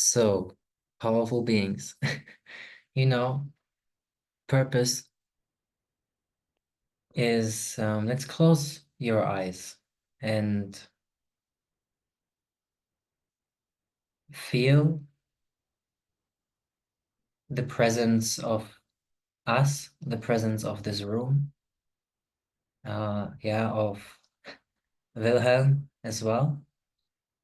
So, powerful beings. You know, purpose is, let's close your eyes and feel the presence of us, the presence of this room, yeah, of Wilhelm as well.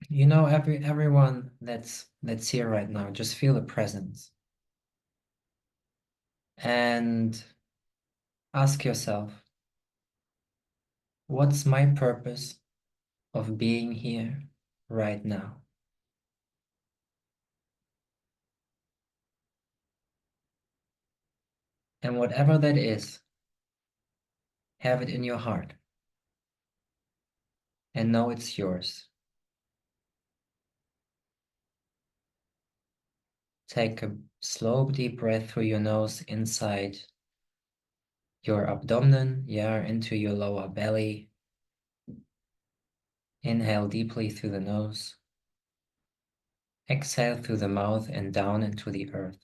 You know, everyone that's here right now, just feel the presence and ask yourself, what's my purpose of being here right now? And whatever that is, have it in your heart and know it's yours. Take a slow, deep breath through your nose inside your abdomen, yeah, into your lower belly. Inhale deeply through the nose. Exhale through the mouth and down into the earth.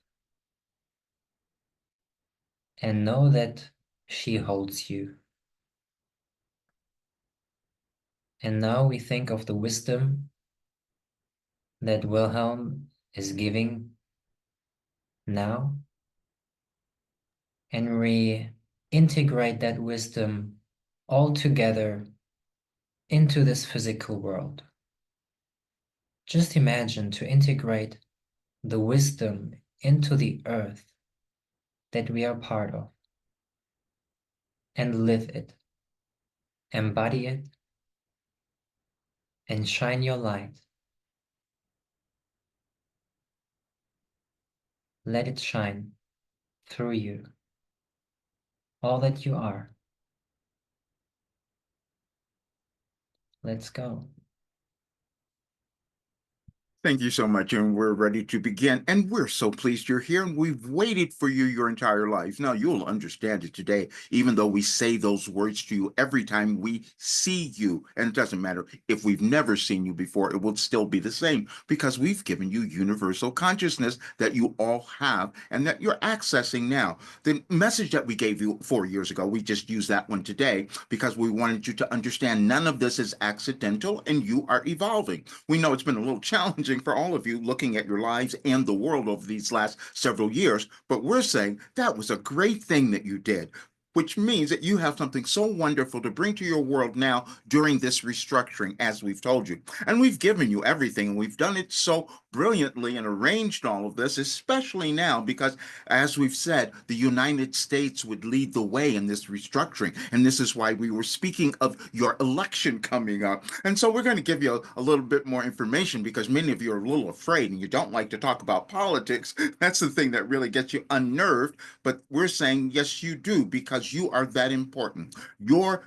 And know that she holds you. And now we think of the wisdom that Wilhelm is giving now. And we integrate that wisdom all together into this physical world. Just imagine to integrate the wisdom into the earth that we are part of and live it, embody it, and shine your light. Let it shine through you, all that you are. Let's go. Thank you so much, and we're ready to begin. And we're so pleased you're here, and we've waited for you your entire lives. Now, you'll understand it today, even though we say those words to you every time we see you. And it doesn't matter if we've never seen you before, it will still be the same because we've given you universal consciousness that you all have and that you're accessing now. The message that we gave you 4 years ago, we just used that one today because we wanted you to understand none of this is accidental and you are evolving. We know it's been a little challenging for all of you looking at your lives and the world over these last several years, but we're saying that was a great thing that you did, which means that you have something so wonderful to bring to your world now during this restructuring, as we've told you. And we've given you everything, and we've done it so brilliantly and arranged all of this, especially now because, as we've said, the United States would lead the way in this restructuring. And this is why we were speaking of your election coming up. And so we're going to give you a little bit more information because many of you are a little afraid and you don't like to talk about politics. That's the thing that really gets you unnerved. But we're saying, yes, you do, because you are that important. Your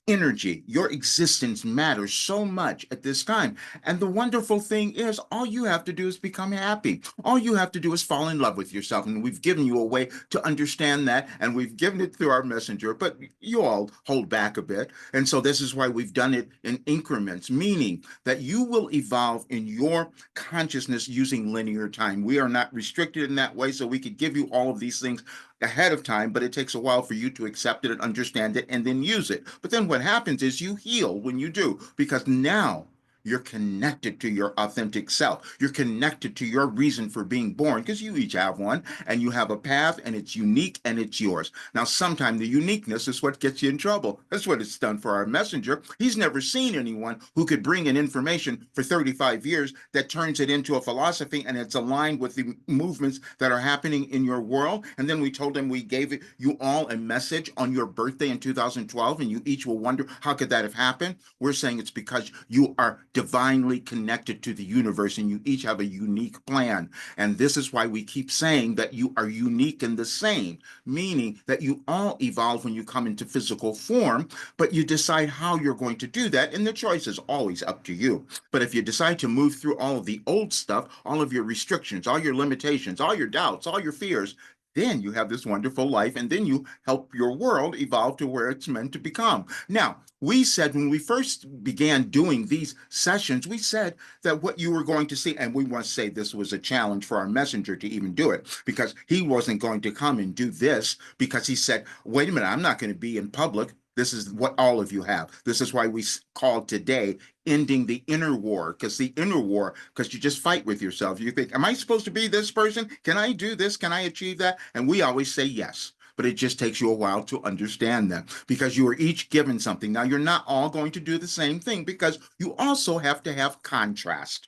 energy, your existence matters so much at this time. And the wonderful thing is, all you have to do is become happy. All you have to do is fall in love with yourself. And we've given you a way to understand that, and we've given it through our messenger, but you all hold back a bit. And so this is why we've done it in increments, meaning that you will evolve in your consciousness using linear time. We are not restricted in that way, so we could give you all of these things ahead of time, but it takes a while for you to accept it and understand it and then use it. But then what happens is you heal when you do, because now you're connected to your authentic self. You're connected to your reason for being born because you each have one and you have a path and it's unique and it's yours. Now, sometimes the uniqueness is what gets you in trouble. That's what it's done for our messenger. He's never seen anyone who could bring in information for 35 years that turns it into a philosophy and it's aligned with the movements that are happening in your world. And then we told him we gave you all a message on your birthday in 2012 and you each will wonder, how could that have happened? We're saying it's because you are divinely connected to the universe and you each have a unique plan. And this is why we keep saying that you are unique and the same, meaning that you all evolve when you come into physical form, but you decide how you're going to do that. And the choice is always up to you. But if you decide to move through all of the old stuff, all of your restrictions, all your limitations, all your doubts, all your fears, then you have this wonderful life, and then you help your world evolve to where it's meant to become. Now, we said when we first began doing these sessions, we said that what you were going to see, and we want to say this was a challenge for our messenger to even do it, because he wasn't going to come and do this, because he said, wait a minute, I'm not going to be in public. This is what all of you have. This is why we called today ending the inner war, because the inner war, because you just fight with yourself. You think, am I supposed to be this person? Can I do this? Can I achieve that? And we always say yes. But it just takes you a while to understand them, because you are each given something. Now, you're not all going to do the same thing, because you also have to have contrast.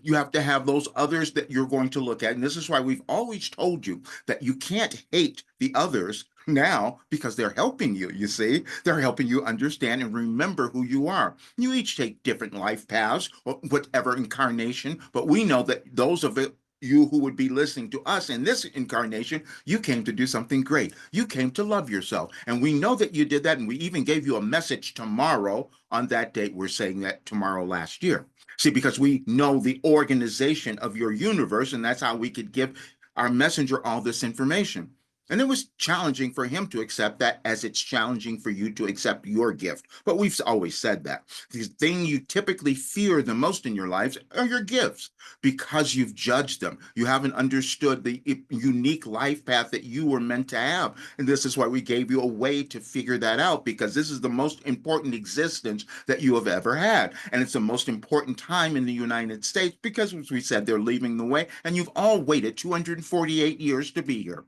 You have to have those others that you're going to look at. And this is why we've always told you that you can't hate the others now, because they're helping you. You see, they're helping you understand and remember who you are. You each take different life paths, or whatever incarnation, but we know that those of it, you who would be listening to us in this incarnation, you came to do something great. You came to love yourself. And we know that you did that. And we even gave you a message tomorrow on that date. We're saying that tomorrow last year. See, because we know the organization of your universe, and that's how we could give our messenger all this information. And it was challenging for him to accept that, as it's challenging for you to accept your gift. But we've always said that. The thing you typically fear the most in your lives are your gifts, because you've judged them. You haven't understood the unique life path that you were meant to have. And this is why we gave you a way to figure that out, because this is the most important existence that you have ever had. And it's the most important time in the United States, because, as we said, they're leaving the way. And you've all waited 248 years to be here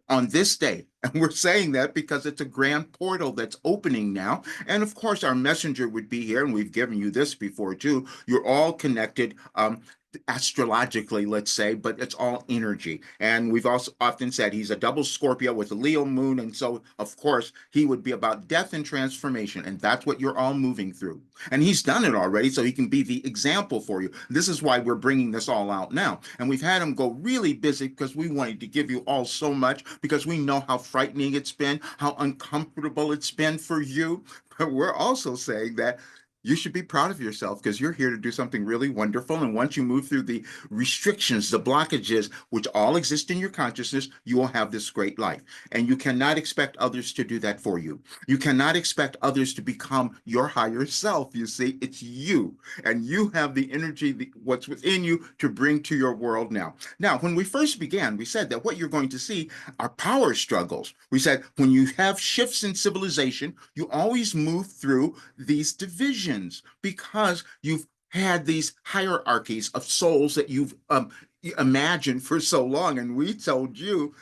on this day. And we're saying that because it's a grand portal that's opening now. And of course, our messenger would be here, and we've given you this before too. You're all connected astrologically, let's say, but it's all energy. And we've also often said he's a double Scorpio with a Leo moon. And so, of course, he would be about death and transformation. And that's what you're all moving through. And he's done it already, so he can be the example for you. This is why we're bringing this all out now. And we've had him go really busy, because we wanted to give you all so much, because we know how frightening it's been, how uncomfortable it's been for you. But we're also saying that you should be proud of yourself, because you're here to do something really wonderful. And once you move through the restrictions, the blockages, which all exist in your consciousness, you will have this great life. And you cannot expect others to do that for you. You cannot expect others to become your higher self. You see, it's you. And you have the energy, what's within you, to bring to your world now. Now, when we first began, we said that what you're going to see are power struggles. We said when you have shifts in civilization, you always move through these divisions, because you've had these hierarchies of souls that you've imagined for so long. And we told you,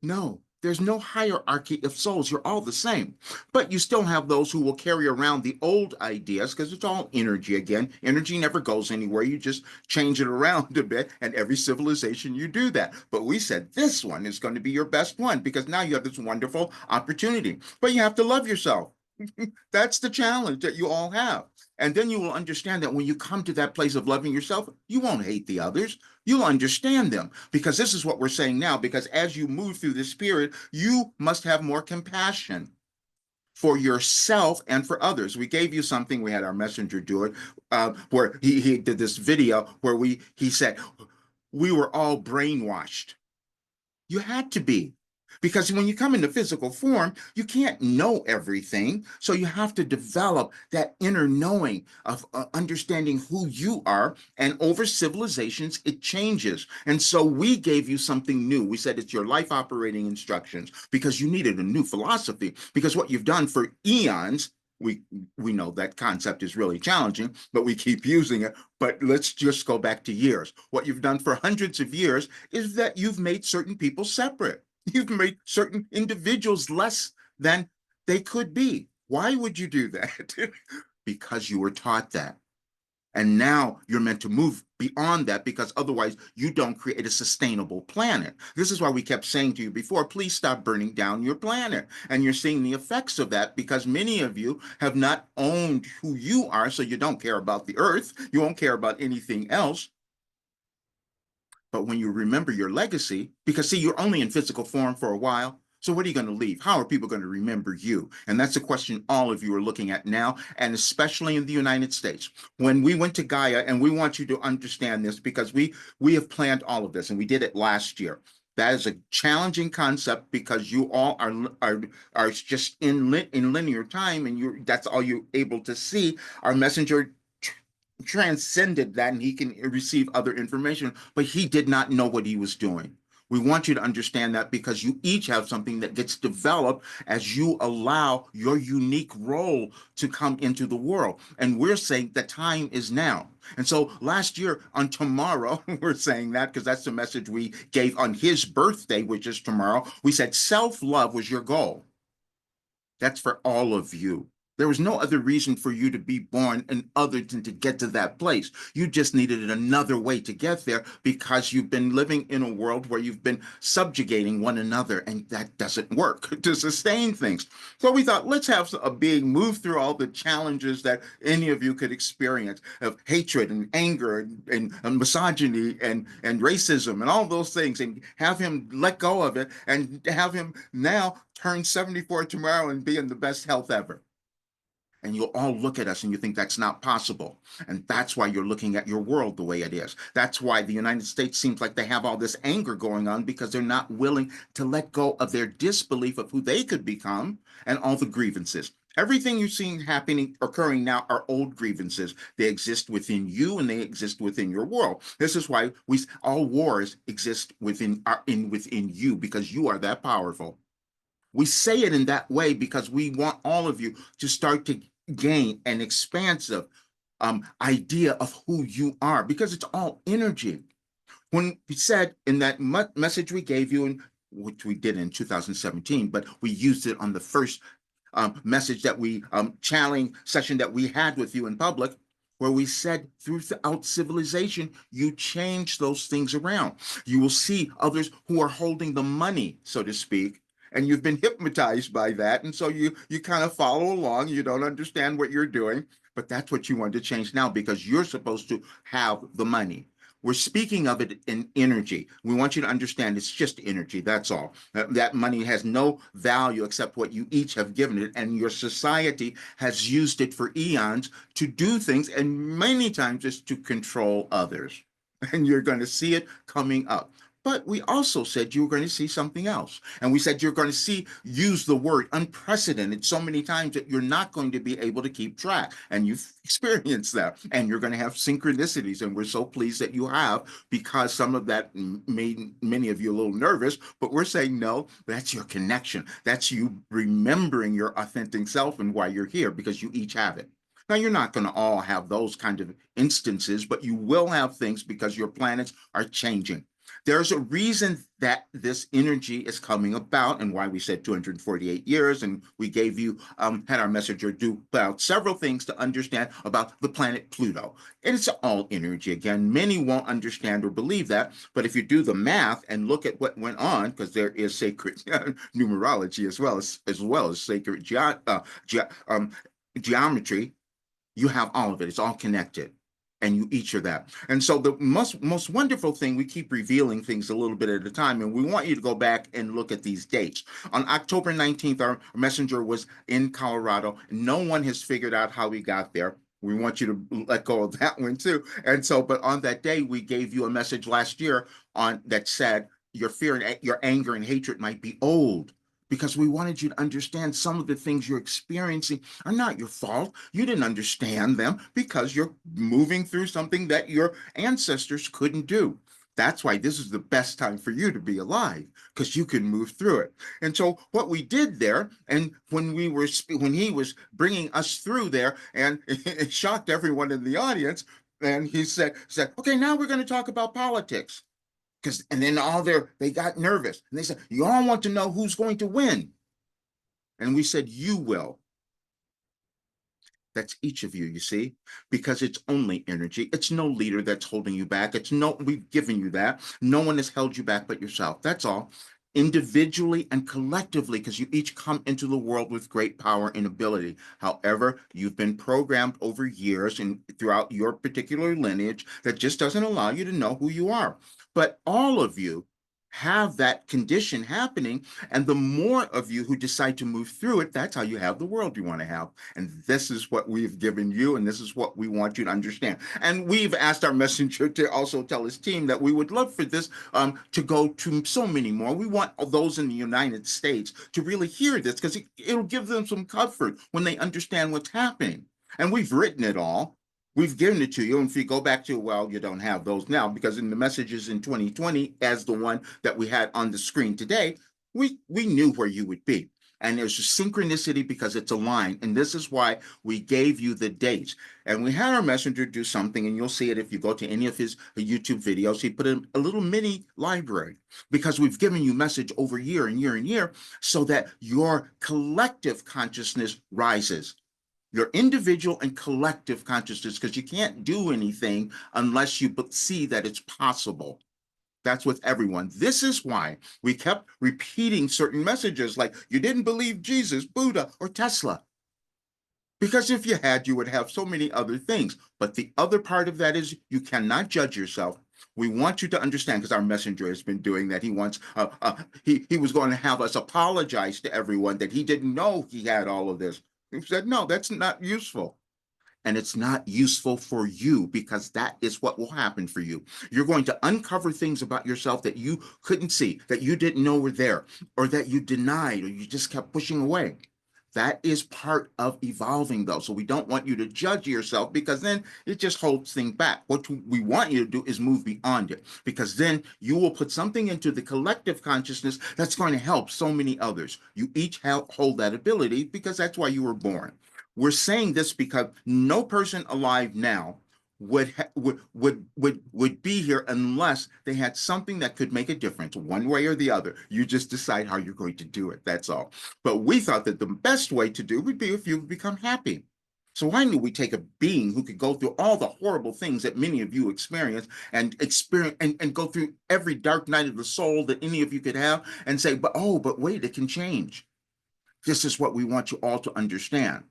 no, there's no hierarchy of souls. You're all the same. But you still have those who will carry around the old ideas, because it's all energy again. Energy never goes anywhere. You just change it around a bit, and every civilization you do that. But we said this one is going to be your best one, because now you have this wonderful opportunity. But you have to love yourself. That's the challenge that you all have. And then you will understand that when you come to that place of loving yourself, you won't hate the others. You'll understand them, because this is what we're saying now. Because as you move through this period, you must have more compassion for yourself and for others. We gave you something. We had our messenger do it, where he did this video where he said, we were all brainwashed. You had to be. Because when you come into physical form, you can't know everything. So you have to develop that inner knowing of understanding who you are. And over civilizations, it changes. And so we gave you something new. We said it's your life operating instructions, because you needed a new philosophy. Because what you've done for eons, we know that concept is really challenging, but we keep using it. But let's just go back to years. What you've done for hundreds of years is that you've made certain people separate. You've made certain individuals less than they could be. Why would you do that? Because you were taught that. And now you're meant to move beyond that, because otherwise you don't create a sustainable planet. This is why we kept saying to you before, please stop burning down your planet. And you're seeing the effects of that, because many of you have not owned who you are, so you don't care about the earth. You won't care about anything else. But when you remember your legacy, because see, you're only in physical form for a while. So what are you going to leave? How are people going to remember you? And that's a question all of you are looking at now, and especially in the United States. When we went to Gaia, and we want you to understand this, because we have planned all of this, and we did it last year. That is a challenging concept because you all are just in linear time, and that's all you're able to see. Our messenger transcended that, and he can receive other information, but he did not know what he was doing. We want you to understand that because you each have something that gets developed as you allow your unique role to come into the world. And we're saying the time is now. And so last year on tomorrow, we're saying that because that's the message we gave on his birthday, which is tomorrow. We said self-love was your goal. That's for all of you. There was no other reason for you to be born and other than to get to that place. You just needed another way to get there because you've been living in a world where you've been subjugating one another, and that doesn't work to sustain things. So we thought, let's have a being move through all the challenges that any of you could experience of hatred and anger and misogyny and racism and all those things, and have him let go of it and have him now turn 74 tomorrow and be in the best health ever. And you'll all look at us and you think that's not possible. And that's why you're looking at your world the way it is. That's why the United States seems like they have all this anger going on, because they're not willing to let go of their disbelief of who they could become and all the grievances. Everything you're seeing occurring now are old grievances. They exist within you and they exist within your world. This is why all wars exist within you, because you are that powerful. We say it in that way because we want all of you to start to gain an expansive idea of who you are, because it's all energy. When we said in that message we gave you, which we did in 2017, but we used it on the first message that we channeling session that we had with you in public, where we said throughout civilization, you change those things around. You will see others who are holding the money, so to speak, and you've been hypnotized by that. And so you kind of follow along. You don't understand what you're doing, but that's what you want to change now, because you're supposed to have the money. We're speaking of it in energy. We want you to understand it's just energy. That's all. That money has no value except what you each have given it. And your society has used it for eons to do things, and many times it's to control others. And you're going to see it coming up. But we also said you were going to see something else. And we said you're going to use the word unprecedented so many times that you're not going to be able to keep track. And you've experienced that. And you're going to have synchronicities. And we're so pleased that you have, because some of that made many of you a little nervous. But we're saying, no, that's your connection. That's you remembering your authentic self and why you're here, because you each have it. Now, you're not going to all have those kind of instances, but you will have things because your planets are changing. There's a reason that this energy is coming about, and why we said 248 years, and we gave you, had our messenger do about several things to understand about the planet Pluto. And it's all energy. Again, many won't understand or believe that, but if you do the math and look at what went on, because there is sacred numerology as well as sacred geometry, you have all of it. It's all connected. And you each are that. And so the most wonderful thing, we keep revealing things a little bit at a time, and we want you to go back and look at these dates. On October 19th, our messenger was in Colorado. No one has figured out how he got there. We want you to let go of that one too. And so, but on that day, we gave you a message last year that said your fear and your anger and hatred might be old, because we wanted you to understand some of the things you're experiencing are not your fault. You didn't understand them because you're moving through something that your ancestors couldn't do. That's why this is the best time for you to be alive, because you can move through it. And so what we did there, and when he was bringing us through there, and it shocked everyone in the audience, and he said, okay, now we're going to talk about politics. And then they got nervous, and they said, you all want to know who's going to win. And we said, you will. That's each of you, you see, because it's only energy. It's no leader that's holding you back. We've given you that. No one has held you back but yourself. That's all. Individually and collectively, because you each come into the world with great power and ability. However, you've been programmed over years and throughout your particular lineage that just doesn't allow you to know who you are. But all of you have that condition happening. And the more of you who decide to move through it, that's how you have the world you want to have. And this is what we've given you, and this is what we want you to understand. And we've asked our messenger to also tell his team that we would love for this to go to so many more. We want those in the United States to really hear this, because it'll give them some comfort when they understand what's happening. And we've written it all. We've given it to you. And if you go back to, well, you don't have those now, because in the messages in 2020, as the one that we had on the screen today, we knew where you would be. And there's a synchronicity because it's aligned. And this is why we gave you the dates. And we had our messenger do something, and you'll see it if you go to any of his YouTube videos. He put in a little mini library, because we've given you message over year and year and year, so that your collective consciousness rises, your individual and collective consciousness, because you can't do anything unless you see that it's possible. That's with everyone. This is why we kept repeating certain messages like, you didn't believe Jesus, Buddha, or Tesla. Because if you had, you would have so many other things. But the other part of that is you cannot judge yourself. We want you to understand, because our messenger has been doing that. He wants, he was going to have us apologize to everyone that he didn't know he had all of this. He said, no, that's not useful. And it's not useful for you, because that is what will happen for you. You're going to uncover things about yourself that you couldn't see, that you didn't know were there, or that you denied, or you just kept pushing away. That is part of evolving, though. So we don't want you to judge yourself, because then it just holds things back. What we want you to do is move beyond it, because then you will put something into the collective consciousness that's going to help so many others. You each hold that ability, because that's why you were born. We're saying this because no person alive now would be here unless they had something that could make a difference one way or the other. You just decide how you're going to do it. That's all. But we thought that the best way to do would be if you become happy. So why knew we take a being who could go through all the horrible things that many of you experience and go through every dark night of the soul that any of you could have, and say, but wait, it can change. This is what we want you all to understand.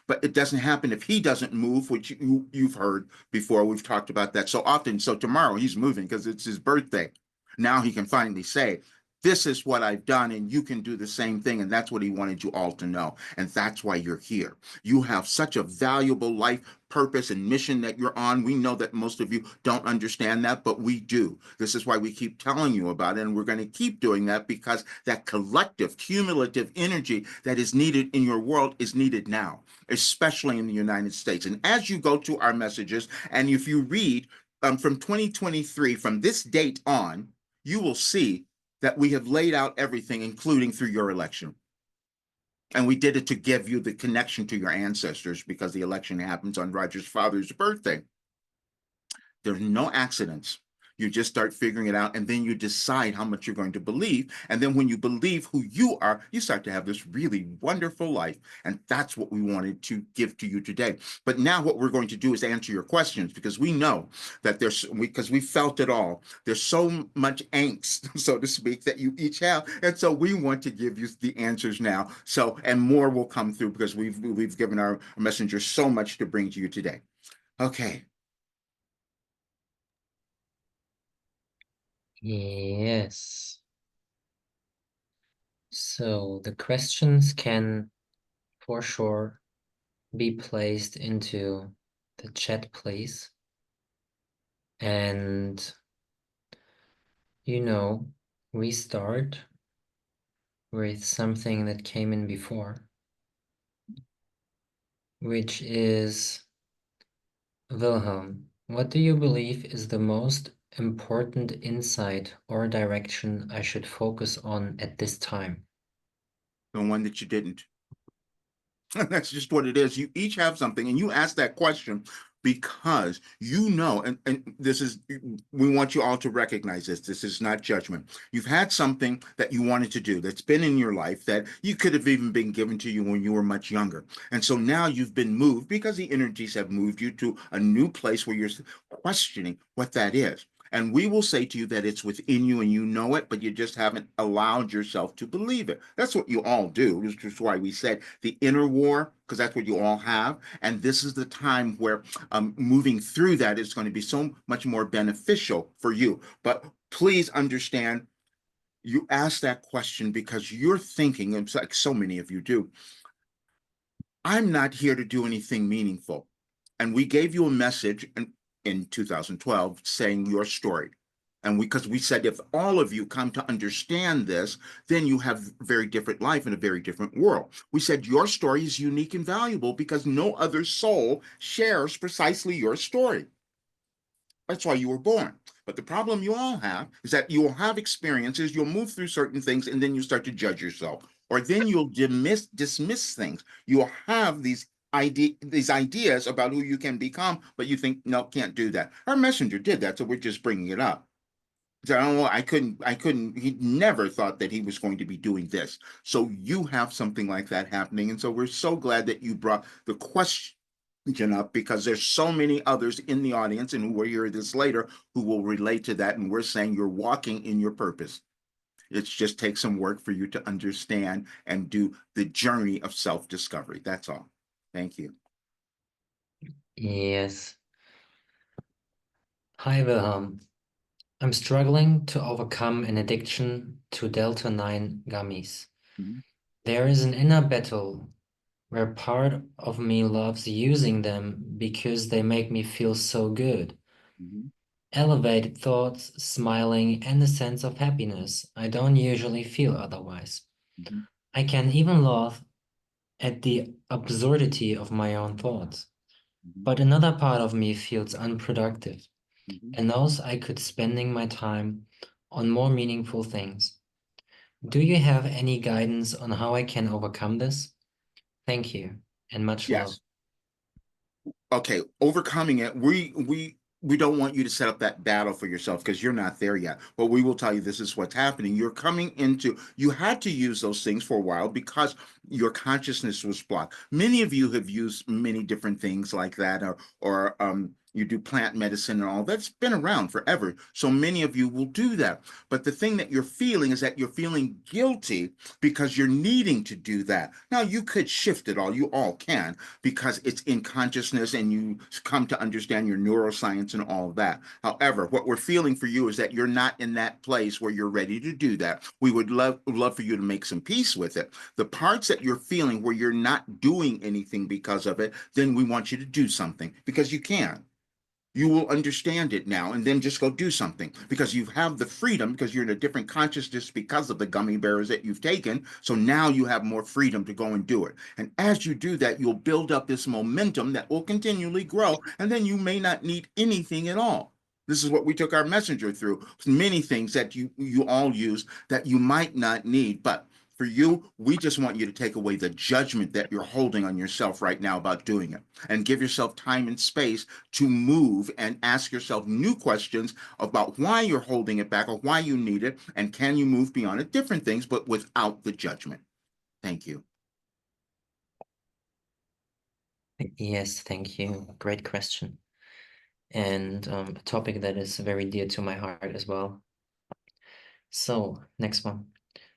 But it doesn't happen if he doesn't move, which you've heard before. We've talked about that so often. So tomorrow he's moving because it's his birthday. Now he can finally say, this is what I've done, and you can do the same thing. And that's what he wanted you all to know. And that's why you're here. You have such a valuable life purpose and mission that you're on. We know that most of you don't understand that, but we do. This is why we keep telling you about it. And we're going to keep doing that, because that collective, cumulative energy that is needed in your world is needed now, especially in the United States. And as you go to our messages, and if you read from 2023, from this date on, you will see that we have laid out everything, including through your election. And we did it to give you the connection to your ancestors, because the election happens on Roger's father's birthday. There's no accidents. You just start figuring it out, and then you decide how much you're going to believe. And then when you believe who you are, you start to have this really wonderful life. And that's what we wanted to give to you today. But now what we're going to do is answer your questions, because we know that because we felt it all. There's so much angst, so to speak, that you each have. And so we want to give you the answers now. So, and more will come through, because we've given our messenger so much to bring to you today. Okay. Yes. So the questions can for sure be placed into the chat, please. And we start with something that came in before, which is, Wilhelm, what do you believe is the most important insight or direction I should focus on at this time? The one that you didn't. That's just what it is. You each have something, and you ask that question because you know, and this is, we want you all to recognize this. This is not judgment. You've had something that you wanted to do that's been in your life that you could have even been given to you when you were much younger. And so now you've been moved, because the energies have moved you to a new place where you're questioning what that is. And we will say to you that it's within you and you know it, but you just haven't allowed yourself to believe it. That's what you all do, which is why we said the inner war, because that's what you all have. And this is the time where moving through that is going to be so much more beneficial for you. But please understand, You ask that question because you're thinking, and it's like so many of you do, I'm not here to do anything meaningful. And we gave you a message in 2012 saying your story. And because we said if all of you come to understand this, then you have a very different life in a very different world. We said your story is unique and valuable because no other soul shares precisely your story. That's why you were born. But the problem you all have is that you will have experiences, you'll move through certain things, and then you start to judge yourself. Or then you'll dismiss things. You'll have these ideas about who you can become, but you think, no, can't do that. Our messenger did that, so we're just bringing it up. So I don't know, I couldn't, he never thought that he was going to be doing this. So you have something like that happening. And so we're so glad that you brought the question up because there's so many others in the audience and who will hear this later who will relate to that. And we're saying you're walking in your purpose. It just takes some work for you to understand and do the journey of self-discovery. That's all. Thank you. Yes. Hi, Wilhelm. I'm struggling to overcome an addiction to Delta 9 gummies. Mhm, There is an inner battle where part of me loves using them because they make me feel so good. mhm, Elevated thoughts, smiling, and a sense of happiness I don't usually feel otherwise. mhm, I can even laugh at the absurdity of my own thoughts. mhm, But another part of me feels unproductive mhm. and knows I could spending my time on more meaningful things. Do you have any guidance on how I can overcome this? Thank you and much love. Yes. Okay, overcoming it, we don't want you to set up that battle for yourself because you're not there yet. But we will tell you this is what's happening. You're coming into, you had to use those things for a while because your consciousness was blocked. Many of you have used many different things like that, or you do plant medicine and all that's been around forever. So many of you will do that. But the thing that you're feeling is that you're feeling guilty because you're needing to do that. Now you could shift it all, you all can, because it's in consciousness and you come to understand your neuroscience and all of that. However, what we're feeling for you is that you're not in that place where you're ready to do that. We would love for you to make some peace with it. The parts that you're feeling where you're not doing anything because of it, then we want you to do something because you can. You will understand it now and then just go do something because you have the freedom because you're in a different consciousness because of the gummy bears that you've taken. So now you have more freedom to go and do it. And as you do that, you'll build up this momentum that will continually grow. And then you may not need anything at all. This is what we took our messenger through. Many things that you all use that you might not need, but for you, we just want you to take away the judgment that you're holding on yourself right now about doing it and give yourself time and space to move and ask yourself new questions about why you're holding it back or why you need it, and can you move beyond it, different things, but without the judgment. Thank you. Yes, thank you. Great question. And a topic that is very dear to my heart as well. So, next one.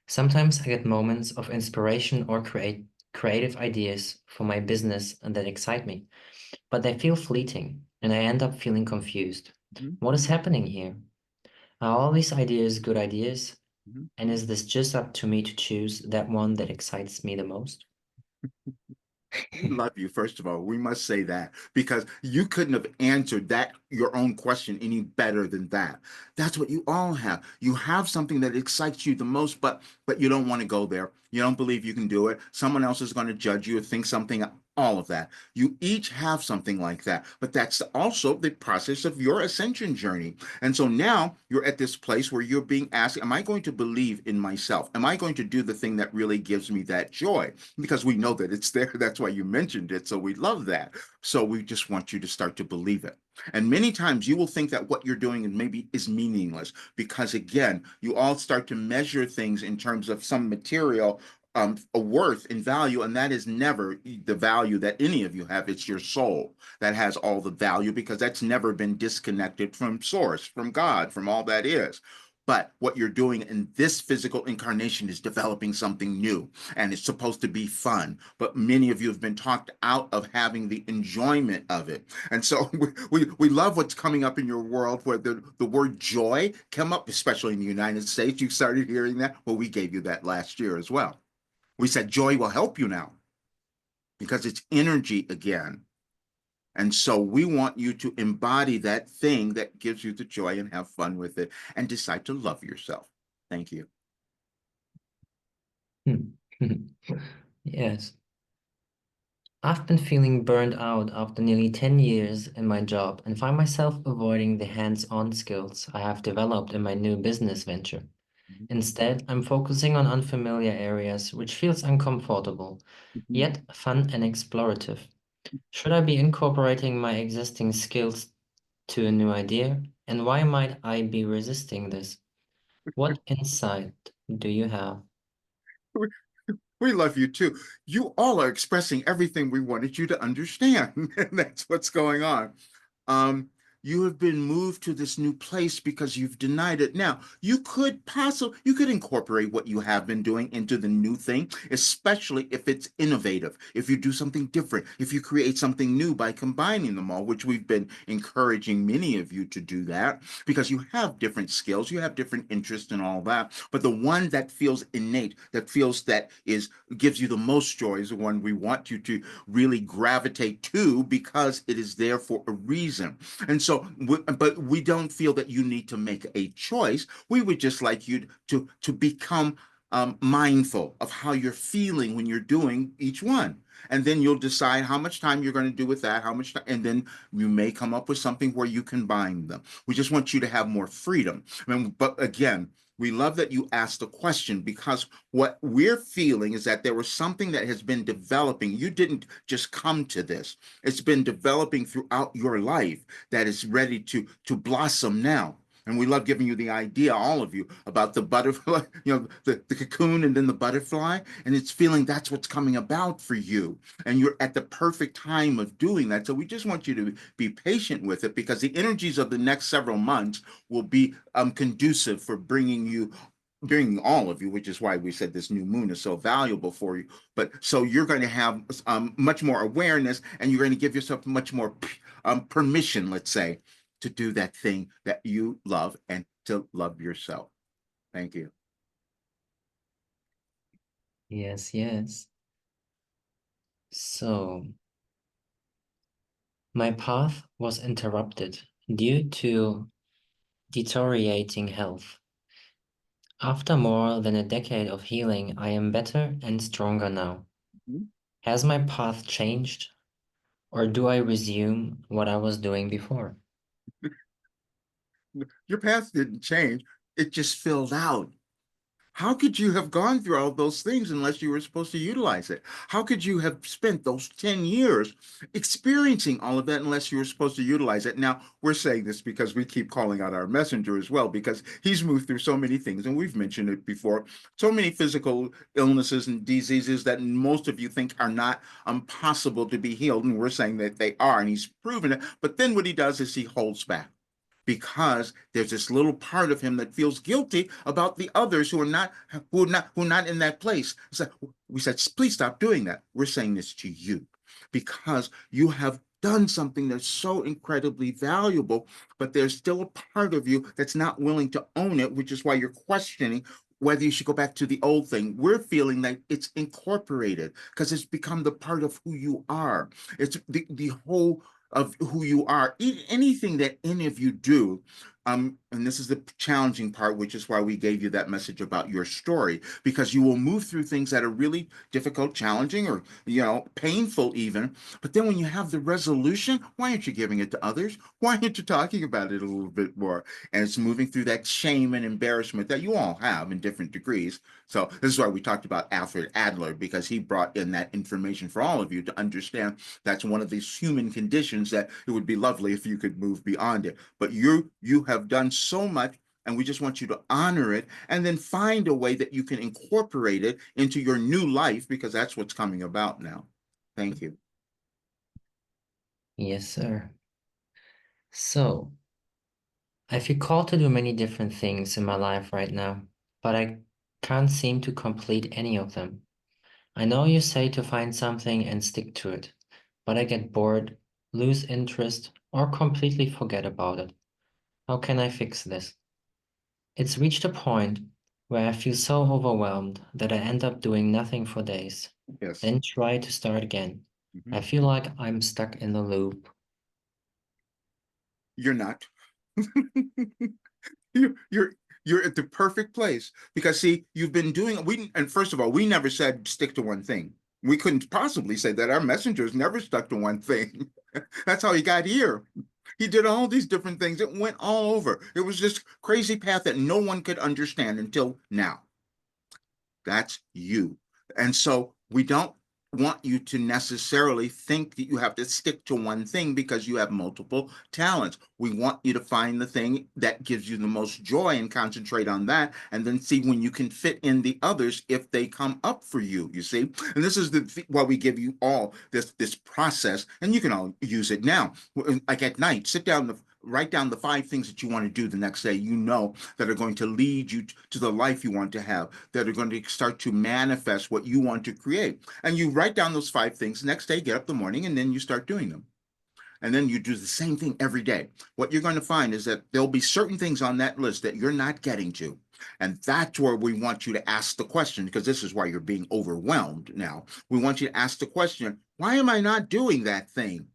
Sometimes I get moments of inspiration or creative ideas for my business and that excite me, but they feel fleeting and I end up feeling confused. Mhm, What is happening here? Are all these ideas good ideas? mhm. And is this just up to me to choose that one that excites me the most? We love you, first of all. We must say that because you couldn't have answered that your own question any better than that. That's what you all have. You have something that excites you the most, but you don't want to go there. You don't believe you can do it. Someone else is going to judge you or think something, all of that. You each have something like that, but that's also the process of your ascension journey. And so now you're at this place where you're being asked, am I going to believe in myself? Am I going to do the thing that really gives me that joy? Because we know that it's there. That's why you mentioned it. So we love that. So we just want you to start to believe it. And many times you will think that what you're doing maybe is meaningless because, again, you all start to measure things in terms of some material a worth and value, and that is never the value that any of you have. It's your soul that has all the value because that's never been disconnected from source, from God, from all that is. But what you're doing in this physical incarnation is developing something new, and it's supposed to be fun. But many of you have been talked out of having the enjoyment of it. And so we love what's coming up in your world where the word joy came up, especially in the United States. You started hearing that. Well, we gave you that last year as well. We said joy will help you now because it's energy again. And so we want you to embody that thing that gives you the joy and have fun with it and decide to love yourself. Thank you. Yes. I've been feeling burned out after nearly 10 years in my job and find myself avoiding the hands-on skills I have developed in my new business venture. Instead, I'm focusing on unfamiliar areas, which feels uncomfortable, yet fun and explorative. Should I be incorporating my existing skills to a new idea? And why might I be resisting this? What insight do you have? We love you too. You all are expressing everything we wanted you to understand, and that's what's going on. Um, you have been moved to this new place because you've denied it. Now, you could incorporate what you have been doing into the new thing, especially if it's innovative, if you do something different, if you create something new by combining them all, which we've been encouraging many of you to do that because you have different skills, you have different interests and all that. But the one that feels innate, that feels that is gives you the most joy is the one we want you to really gravitate to because it is there for a reason. And so, but we don't feel that you need to make a choice. We would just like you to become mindful of how you're feeling when you're doing each one. And then you'll decide how much time you're going to do with that, how much time, and then you may come up with something where you combine them. We just want you to have more freedom. But again, we love that you asked the question because what we're feeling is that there was something that has been developing. You didn't just come to this. It's been developing throughout your life that is ready to blossom now. And we love giving you the idea, all of you, about the butterfly, the cocoon and then the butterfly. And it's feeling that's what's coming about for you. And you're at the perfect time of doing that. So we just want you to be patient with it because the energies of the next several months will be conducive for bringing all of you, which is why we said this new moon is so valuable for you. But so you're going to have much more awareness and you're going to give yourself much more permission, let's say, to do that thing that you love and to love yourself. Thank you. Yes, yes. So, my path was interrupted due to deteriorating health. After more than a decade of healing, I am better and stronger now. Mhm. Has my path changed, or do I resume what I was doing before? Your path didn't change, it just filled out. How could you have gone through all those things unless you were supposed to utilize it? How could you have spent those 10 years experiencing all of that unless you were supposed to utilize it? Now, we're saying this because we keep calling out our messenger as well, because he's moved through so many things, and we've mentioned it before, so many physical illnesses and diseases that most of you think are not possible to be healed, and we're saying that they are, and he's proven it. But then what he does is he holds back because there's this little part of him that feels guilty about the others who are not in that place. So we said, please stop doing that. We're saying this to you because you have done something that's so incredibly valuable, but there's still a part of you that's not willing to own it, which is why you're questioning whether you should go back to the old thing. We're feeling that it's incorporated because it's become the part of who you are. It's the whole of who you are. Anything that any of you do, and this is the challenging part, which is why we gave you that message about your story, because you will move through things that are really difficult, challenging, or painful even. But then when you have the resolution, why aren't you giving it to others? Why aren't you talking about it a little bit more? And it's moving through that shame and embarrassment that you all have in different degrees. So this is why we talked about Alfred Adler, because he brought in that information for all of you to understand that's one of these human conditions that it would be lovely if you could move beyond it. But you have done so much, and we just want you to honor it and then find a way that you can incorporate it into your new life, because that's what's coming about now. Thank you. Yes, sir. So, I feel called to do many different things in my life right now, but I can't seem to complete any of them. I know you say to find something and stick to it, but I get bored, lose interest, or completely forget about it. How can I fix this? It's reached a point where I feel so overwhelmed that I end up doing nothing for days, Yes. then try to start again. Mhm. I feel like I'm stuck in the loop. You're not. You're you're at the perfect place because see, you've been doing we and first of all, we never said stick to one thing. We couldn't possibly say that. Our messengers never stuck to one thing. That's how he got here. He did all these different things. It went all over. It was this crazy path that no one could understand until now. That's you. And so we don't want you to necessarily think that you have to stick to one thing because you have multiple talents. We want you to find the thing that gives you the most joy and concentrate on that, and then see when you can fit in the others if they come up for you. You see, and this is why we give you all this process, and you can all use it now. Like at night, sit down, write down the 5 things that you want to do the next day. You know that are going to lead you to the life you want to have, that are going to start to manifest what you want to create. And you write down those 5 things. Next day, get up in the morning, and then you start doing them. And then you do the same thing every day. What you're going to find is that there'll be certain things on that list that you're not getting to. And that's where we want you to ask the question, because this is why you're being overwhelmed now. We want you to ask the question, why am I not doing that thing?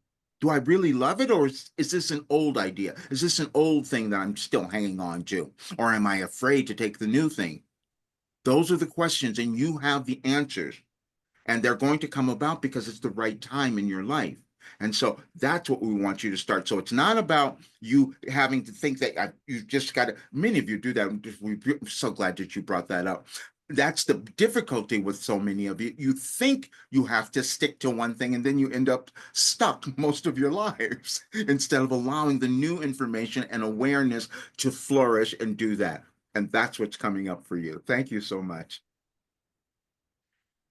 Do I really love it, or is this an old idea? Is this an old thing that I'm still hanging on to? Or am I afraid to take the new thing? Those are the questions, and you have the answers. And they're going to come about because it's the right time in your life. And so that's what we want you to start. So it's not about you having to think that you've just got to, many of you do that. We're so glad that you brought that up. That's the difficulty with so many of you. You think you have to stick to one thing, and then you end up stuck most of your lives instead of allowing the new information and awareness to flourish and do that. And that's what's coming up for you. Thank you so much.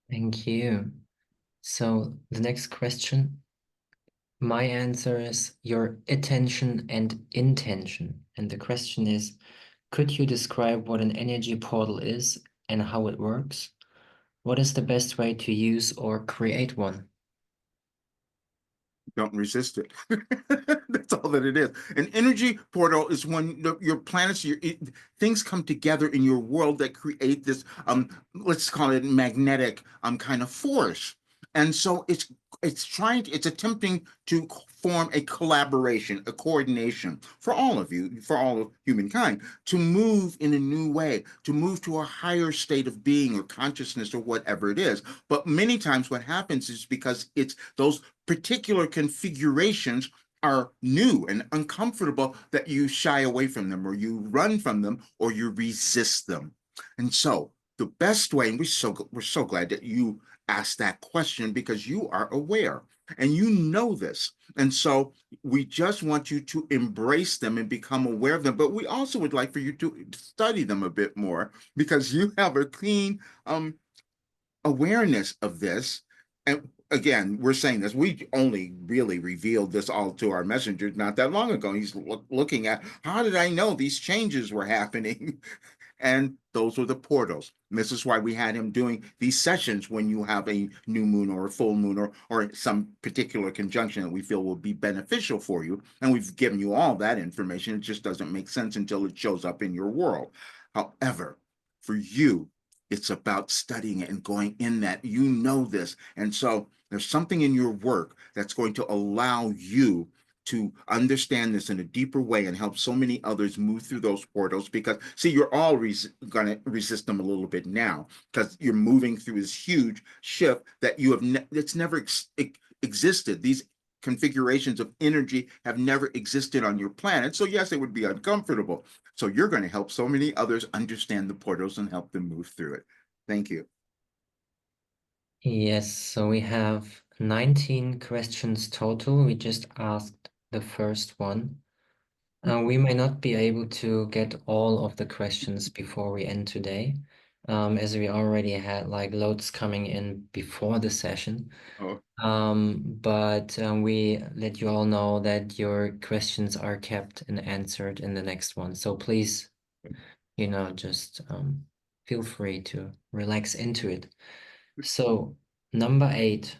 Thank you. So the next question, my answer is your attention and intention. And the question is, could you describe what an energy portal is and how it works? What is the best way to use or create one? Don't resist it. That's all that it is. An energy portal is when your planets, things come together in your world that create this, let's call it magnetic kind of force. And so it's attempting to form a collaboration, a coordination for all of you, for all of humankind, to move in a new way, to move to a higher state of being or consciousness or whatever it is. But many times what happens is because it's those particular configurations are new and uncomfortable that you shy away from them, or you run from them, or you resist them. And so the best way, and we're so glad that you asked that question, because you are aware and you know this. And so we just want you to embrace them and become aware of them. But we also would like for you to study them a bit more, because you have a keen awareness of this. And again, we're saying this, we only really revealed this all to our messengers not that long ago. He's looking at, how did I know these changes were happening? And those were the portals. And this is why we had him doing these sessions when you have a new moon or a full moon, or some particular conjunction that we feel will be beneficial for you. And we've given you all that information. It just doesn't make sense until it shows up in your world. However, for you, it's about studying it and going in that. You know this. And so there's something in your work that's going to allow you to understand this in a deeper way and help so many others move through those portals. Because see, you're all going to resist them a little bit now, because you're moving through this huge shift that you have that's never existed. These configurations of energy have never existed on your planet. So yes, it would be uncomfortable. So you're going to help so many others understand the portals and help them move through it. Thank you. Yes, so we have 19 questions total. We just asked the first one. We may not be able to get all of the questions before we end today. as we already had like loads coming in before the session. Oh, But we let you all know that your questions are kept and answered in the next one. So please, just feel free to relax into it. So, number 8.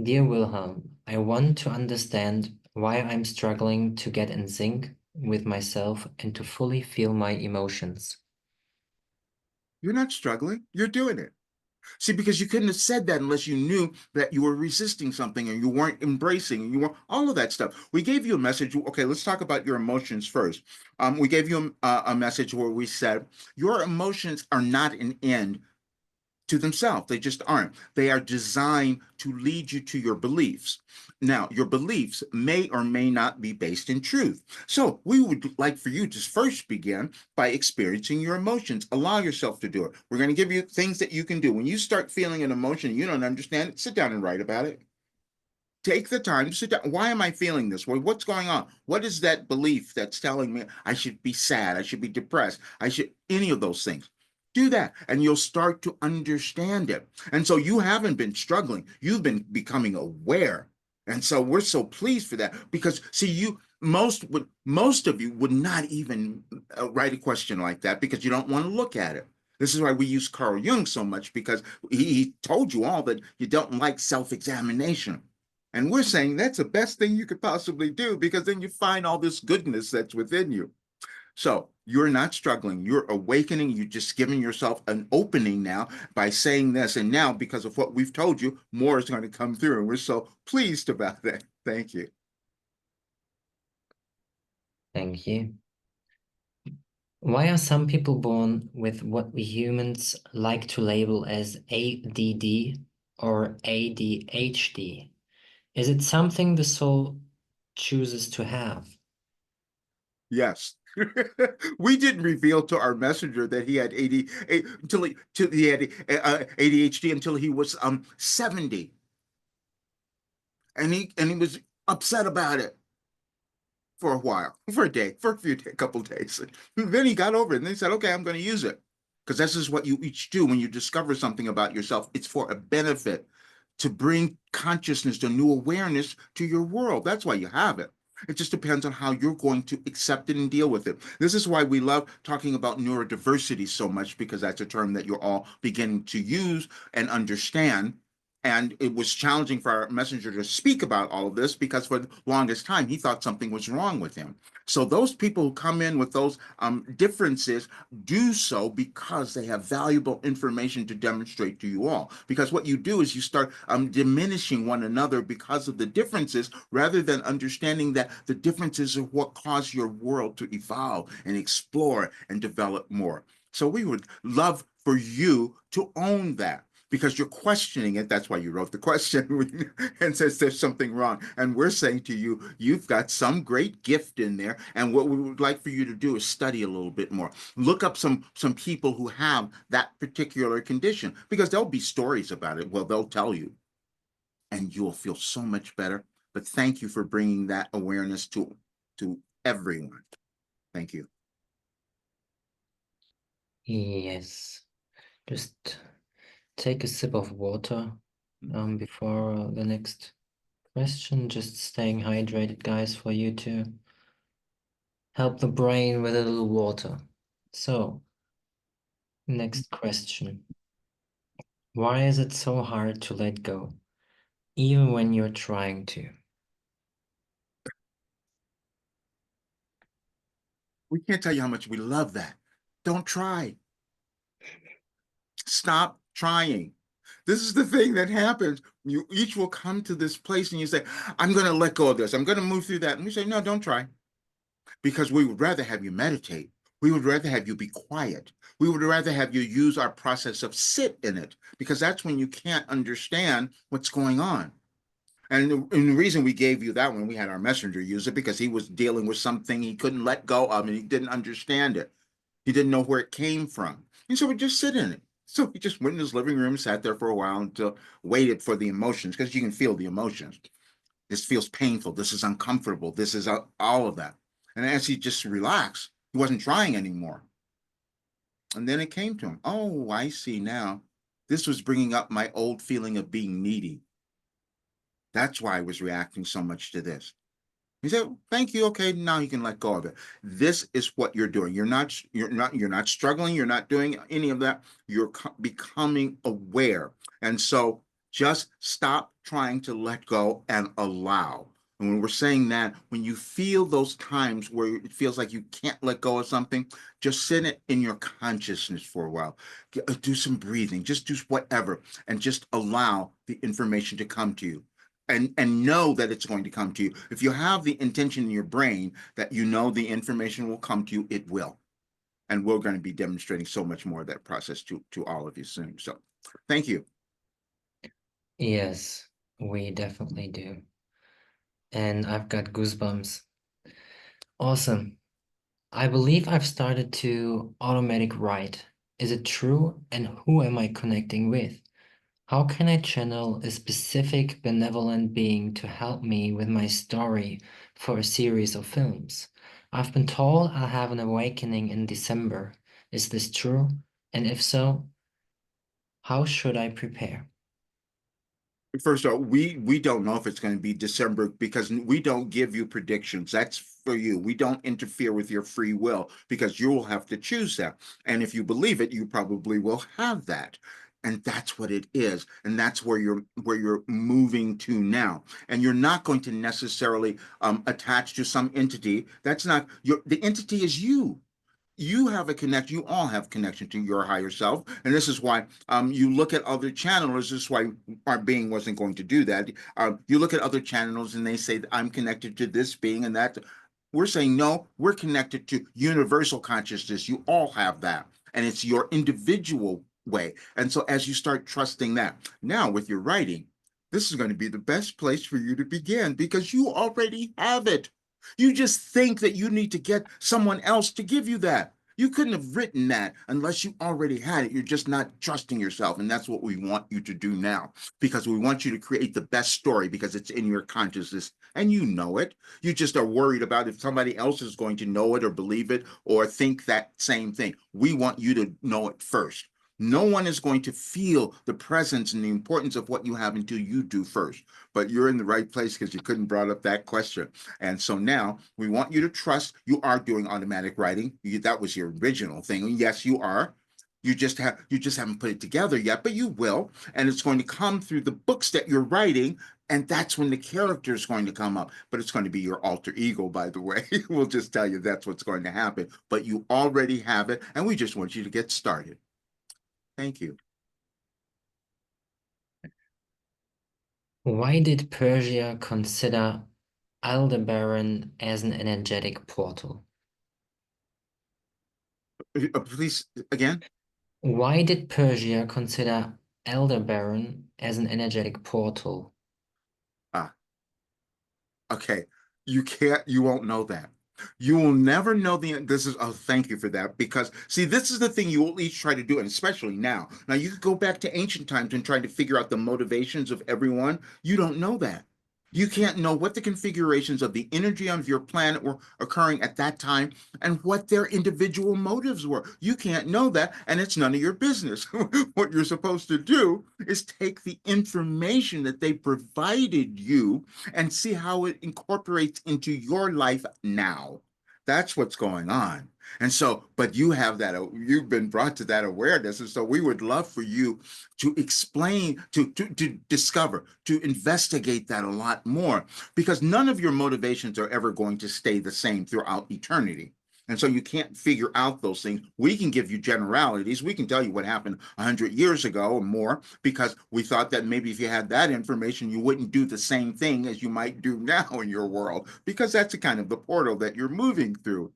Dear Wilhelm, I want to understand why I'm struggling to get in sync with myself and to fully feel my emotions. you're not struggling. You're doing it. See, because you couldn't have said that unless you knew that you were resisting something and you weren't embracing and you weren't all of that stuff. We gave you a message. Okay, let's talk about your emotions first. We gave you a message where we said your emotions are not an end to themselves. They just aren't. They are designed to lead you to your beliefs. Now, your beliefs may or may not be based in truth. So, we would like for you to first begin by experiencing your emotions. Allow yourself to do it. We're going to give you things that you can do. When you start feeling an emotion and you don't understand it, sit down and write about it. Take the time to sit down. Why am I feeling this way? What's going on? What is that belief that's telling me I should be sad? I should be depressed? I should, any of those things. Do that and you'll start to understand it. And so you haven't been struggling, you've been becoming aware. And so we're so pleased for that because, see, most of you would not even write a question like that because you don't want to look at it. This is why we use Carl Jung so much because he told you all that you don't like self examination. And we're saying that's the best thing you could possibly do because then you find all this goodness that's within you. So you're not struggling. You're awakening. You're just giving yourself an opening now by saying this. And now, because of what we've told you, more is going to come through. And we're so pleased about that. Thank you. Thank you. Why are some people born with what we humans like to label as ADD or ADHD? Is it something the soul chooses to have? Yes. We didn't reveal to our messenger that he had he had ADHD until he was 70, and he was upset about it for a while, for a day, for a couple of days. Then he got over it and he said, okay, I'm going to use it. Because this is what you each do when you discover something about yourself. It's for a benefit to bring consciousness, to new awareness to your world. That's why you have it. It just depends on how you're going to accept it and deal with it. This is why we love talking about neurodiversity so much, because that's a term that you're all beginning to use and understand. And it was challenging for our messenger to speak about all of this because for the longest time he thought something was wrong with him. So those people who come in with those differences do so because they have valuable information to demonstrate to you all. Because what you do is you start diminishing one another because of the differences, rather than understanding that the differences are what cause your world to evolve and explore and develop more. So we would love for you to own that because you're questioning it. That's why you wrote the question and says there's something wrong. And we're saying to you, you've got some great gift in there. And what we would like for you to do is study a little bit more. Look up some people who have that particular condition because there'll be stories about it. Well, they'll tell you, and you'll feel so much better. But thank you for bringing that awareness to everyone. Thank you. Yes. Just take a sip of water before the next question. Just staying hydrated, guys, for you to help the brain with a little water. So, next question. Why is it so hard to let go, even when you're trying to? We can't tell you how much we love that. Don't try. Stop trying. This is the thing that happens. You each will come to this place and you say, I'm going to let go of this. I'm going to move through that. And we say, no, don't try. Because we would rather have you meditate. We would rather have you be quiet. We would rather have you use our process of sit in it, because that's when you can't understand what's going on. And the reason we gave you that one, we had our messenger use it because he was dealing with something he couldn't let go of and he didn't understand it. He didn't know where it came from. And so we just sit in it. So he just went in his living room, sat there for a while until waited for the emotions, because you can feel the emotions. This feels painful. This is uncomfortable. This is all of that. And as he just relaxed, he wasn't trying anymore. And then it came to him. Oh, I see now. This was bringing up my old feeling of being needy. That's why I was reacting so much to this. He said, "Thank you. Okay, now you can let go of it. This is what you're doing. You're not struggling. You're not doing any of that. You're becoming aware. And so just stop trying to let go and allow." And when we're saying that, when you feel those times where it feels like you can't let go of something, just sit it in your consciousness for a while. Do some breathing, just do whatever, and just allow the information to come to you, and know that it's going to come to you. If you have the intention in your brain that you know the information will come to you, it will. And we're going to be demonstrating so much more of that process to all of you soon. So thank you. Yes, we definitely do. And I've got goosebumps. Awesome. I believe I've started to automatic write. Is it true? And who am I connecting with? How can I channel a specific benevolent being to help me with my story for a series of films? I've been told I'll have an awakening in December. Is this true? And if so, how should I prepare? First of all, we don't know if it's going to be December because we don't give you predictions. That's for you. We don't interfere with your free will because you will have to choose that. And if you believe it, you probably will have that. And that's what it is. And that's where you're moving to now. And you're not going to necessarily attach to some entity. That's not your the entity is you. You have a connection. You all have connection to your higher self, and this is why you look at other channels. This is why our being wasn't going to do that. You look at other channels, and they say I'm connected to this being and that. We're saying no. We're connected to universal consciousness. You all have that, and it's your individual way. And so, as you start trusting that, now with your writing, this is going to be the best place for you to begin because you already have it. You just think that you need to get someone else to give you that. You couldn't have written that unless you already had it. You're just not trusting yourself. And that's what we want you to do now because we want you to create the best story because it's in your consciousness and you know it. You just are worried about if somebody else is going to know it or believe it or think that same thing. We want you to know it first. No one is going to feel the presence and the importance of what you have until you do first. But you're in the right place because you couldn't brought up that question. And so now we want you to trust you are doing automatic writing. That was your original thing. Yes, you are. You just haven't put it together yet, but you will. And it's going to come through the books that you're writing. And that's when the character is going to come up. But it's going to be your alter ego, by the way. We'll just tell you that's what's going to happen. But you already have it. And we just want you to get started. Thank you. Why did Persia consider Aldebaran as an energetic portal? Please, again. Why did Persia consider Aldebaran as an energetic portal? Ah, okay. You won't know that. You will never know this is, oh, thank you for that. Because, see, this is the thing you will each try to do, and especially now. Now, you could go back to ancient times and try to figure out the motivations of everyone. You don't know that. You can't know what the configurations of the energy of your planet were occurring at that time and what their individual motives were. You can't know that, and it's none of your business. What you're supposed to do is take the information that they provided you and see how it incorporates into your life now. That's what's going on. And so, but you have that, you've been brought to that awareness. And so we would love for you to explain, to discover, to investigate that a lot more, because none of your motivations are ever going to stay the same throughout eternity. And so you can't figure out those things. We can give you generalities. We can tell you what happened 100 years ago or more because we thought that maybe if you had that information, you wouldn't do the same thing as you might do now in your world because that's the kind of the portal that you're moving through.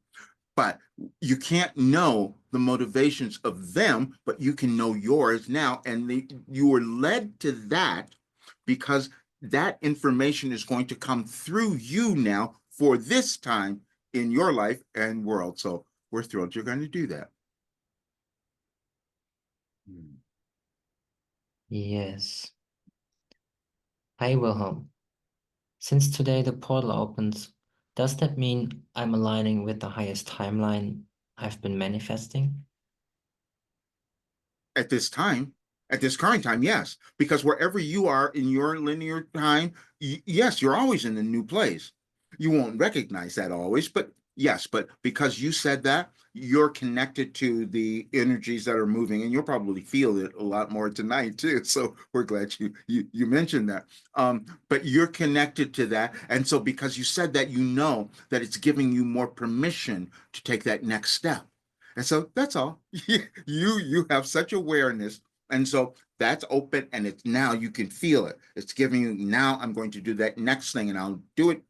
But you can't know the motivations of them, but you can know yours now. And you were led to that because that information is going to come through you now for this time in your life and world. So we're thrilled you're going to do that. Yes. Hi, Wilhelm. Since today the portal opens, does that mean I'm aligning with the highest timeline I've been manifesting? At this time, at this current time, yes, because wherever you are in your linear time, yes, you're always in a new place. You won't recognize that always, but yes, but because you said that, you're connected to the energies that are moving, and you'll probably feel it a lot more tonight too. So we're glad you mentioned that. But you're connected to that, and so because you said that, you know that it's giving you more permission to take that next step. And so that's all. You have such awareness. And so that's open, and it's now you can feel it. It's giving you, now I'm going to do that next thing, and I'll do it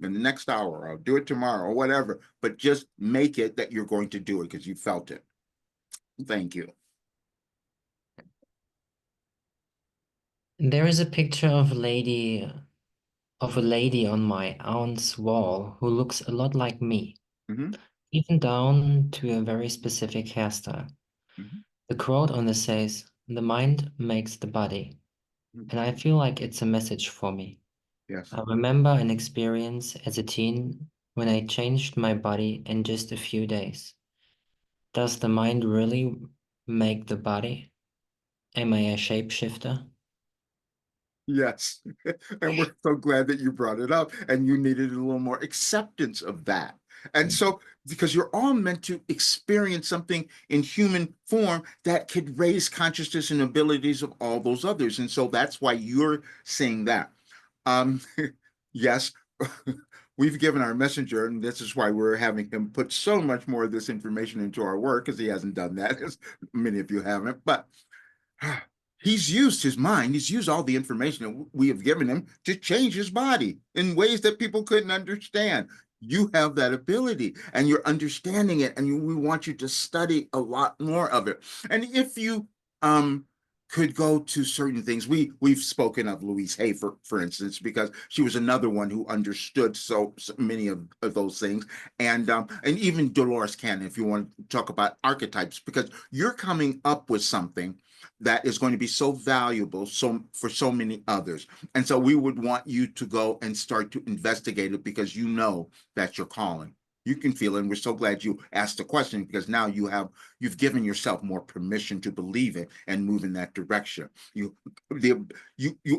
in the next hour. I'll do it tomorrow or whatever. But just make it that you're going to do it because you felt it. Thank you. There is a picture of a lady on my aunt's wall who looks a lot like me, Mhm, even down to a very specific hairstyle. mhm, The quote on this says, "The mind makes the body." mhm. And I feel like it's a message for me. Yes. I remember an experience as a teen when I changed my body in just a few days. Does the mind really make the body? Am I a shapeshifter? Yes. And we're so glad that you brought it up and you needed a little more acceptance of that. And so, because you're all meant to experience something in human form that could raise consciousness and abilities of all those others. And so that's why you're saying that. Um, yes, we've given our messenger, and this is why we're having him put so much more of this information into our work because he hasn't done that, as many of you haven't. But he's used his mind, he's used all the information that we have given him to change his body in ways that people couldn't understand. You have that ability and you're understanding it, and we want you to study a lot more of it. And if you um could go to certain things, we've spoken of Louise Hay for instance, because she was another one who understood so many of those things, and even Dolores Cannon, if you want to talk about archetypes, because you're coming up with something that is going to be so valuable for so many others. And so we would want you to go and start to investigate it because you know that's your calling. You can feel it, and we're so glad you asked the question because now you've given yourself more permission to believe it and move in that direction. You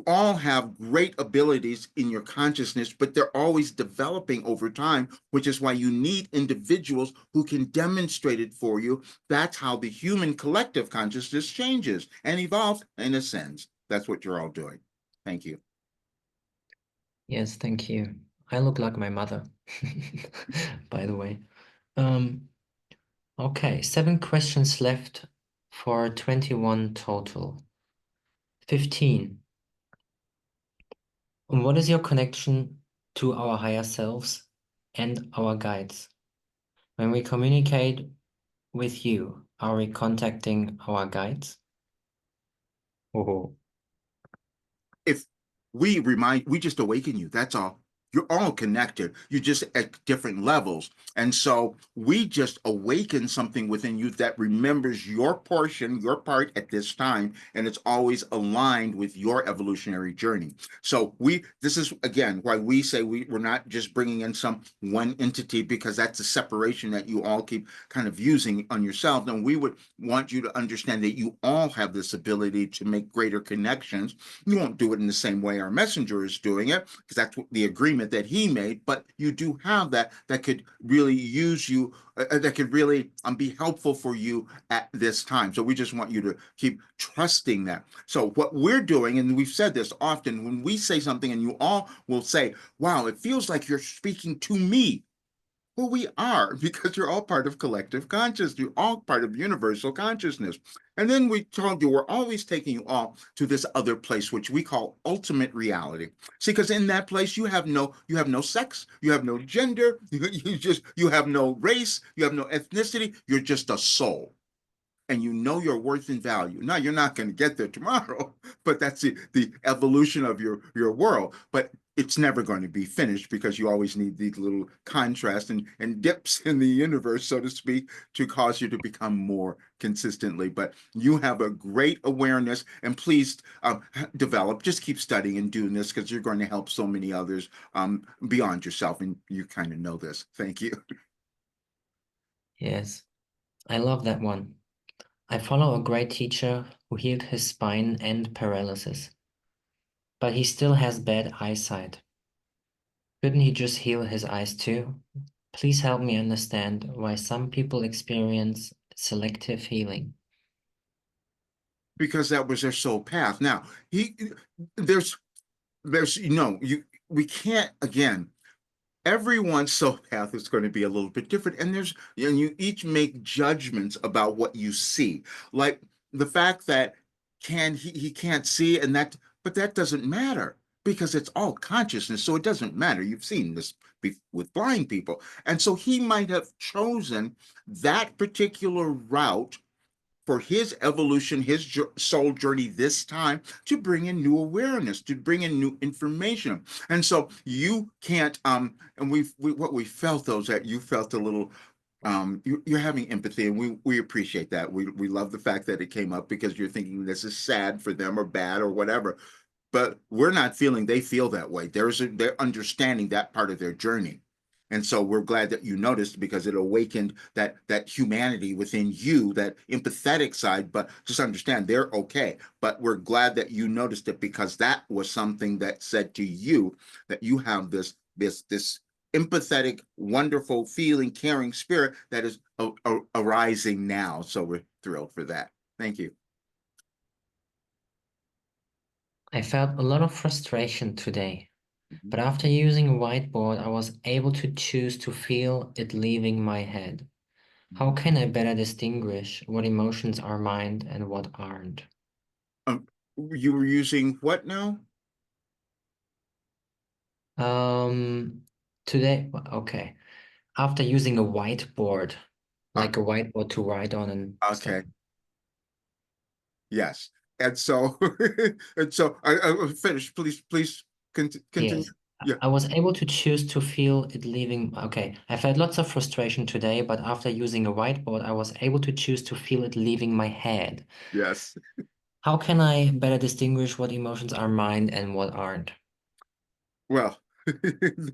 all have great abilities in your consciousness, but they're always developing over time, which is why you need individuals who can demonstrate it for you. That's how the human collective consciousness changes and evolves and ascends. That's what you're all doing. Thank you. Yes, thank you. I look like my mother, by the way. Um, okay, 7 questions left for 21 total. 15. What is your connection to our higher selves and our guides? When we communicate with you, are we contacting our guides? Oh, If we just awaken you, that's all. You're all connected. You're just at different levels. And so we just awaken something within you that remembers your portion, your part at this time, and it's always aligned with your evolutionary journey. So this is again why we say we're not just bringing in some one entity, because that's a separation that you all keep kind of using on yourself. And we would want you to understand that you all have this ability to make greater connections. You won't do it in the same way our messenger is doing it, because that's the agreement that he made, but you do have that could really use you, that could really be helpful for you at this time. So we just want you to keep trusting that. So what we're doing, and we've said this often, when we say something and you all will say, wow, it feels like you're speaking to me. Well, we are, because you're all part of collective consciousness. You're all part of universal consciousness. And then we told you we're always taking you all to this other place, which we call ultimate reality. See, because in that place you have no sex, you have no gender, you have no race, you have no ethnicity. You're just a soul, and you know your worth and value. Now you're not going to get there tomorrow, but that's the evolution of your world. But it's never going to be finished because you always need these little contrasts and dips in the universe, so to speak, to cause you to become more consistently. But you have a great awareness, and please develop. Just keep studying and doing this because you're going to help so many others beyond yourself, and you kind of know this. Thank you. yes, I love that one. I follow a great teacher who healed his spine and paralysis, but he still has bad eyesight. Couldn't he just heal his eyes too? Please help me understand why some people experience selective healing. Because that was their soul path. Now, there's we can't, again, everyone's soul path is going to be a little bit different, and you each make judgments about what you see, like the fact that he can't see, but that doesn't matter because it's all consciousness, so it doesn't matter. You've seen this with blind people, and so he might have chosen that particular route for his evolution, his soul journey this time, to bring in new awareness, to bring in new information. And so you can't, and what we felt though is that you felt a little, you're having empathy, and we appreciate that. We love the fact that it came up because you're thinking this is sad for them or bad or whatever, but we're not feeling they feel that way. They're understanding that part of their journey. And so we're glad that you noticed because it awakened that humanity within you, that empathetic side. But just understand they're okay. But we're glad that you noticed it because that was something that said to you that you have this empathetic, wonderful, feeling, caring spirit that is arising now. So we're thrilled for that. Thank you. I felt a lot of frustration today, but after using a whiteboard, I was able to choose to feel it leaving my head. How can I better distinguish what emotions are mine and what aren't? Um, you were using what now? Um, Today, okay. After using a whiteboard, Uh, like a whiteboard to write on and stuff. okay. Yes. And so, and so I finished. Please continue. Yes. Yeah. I was able to choose to feel it leaving. Okay. I felt lots of frustration today, but after using a whiteboard, I was able to choose to feel it leaving my head. Yes. How can I better distinguish what emotions are mine and what aren't? Well,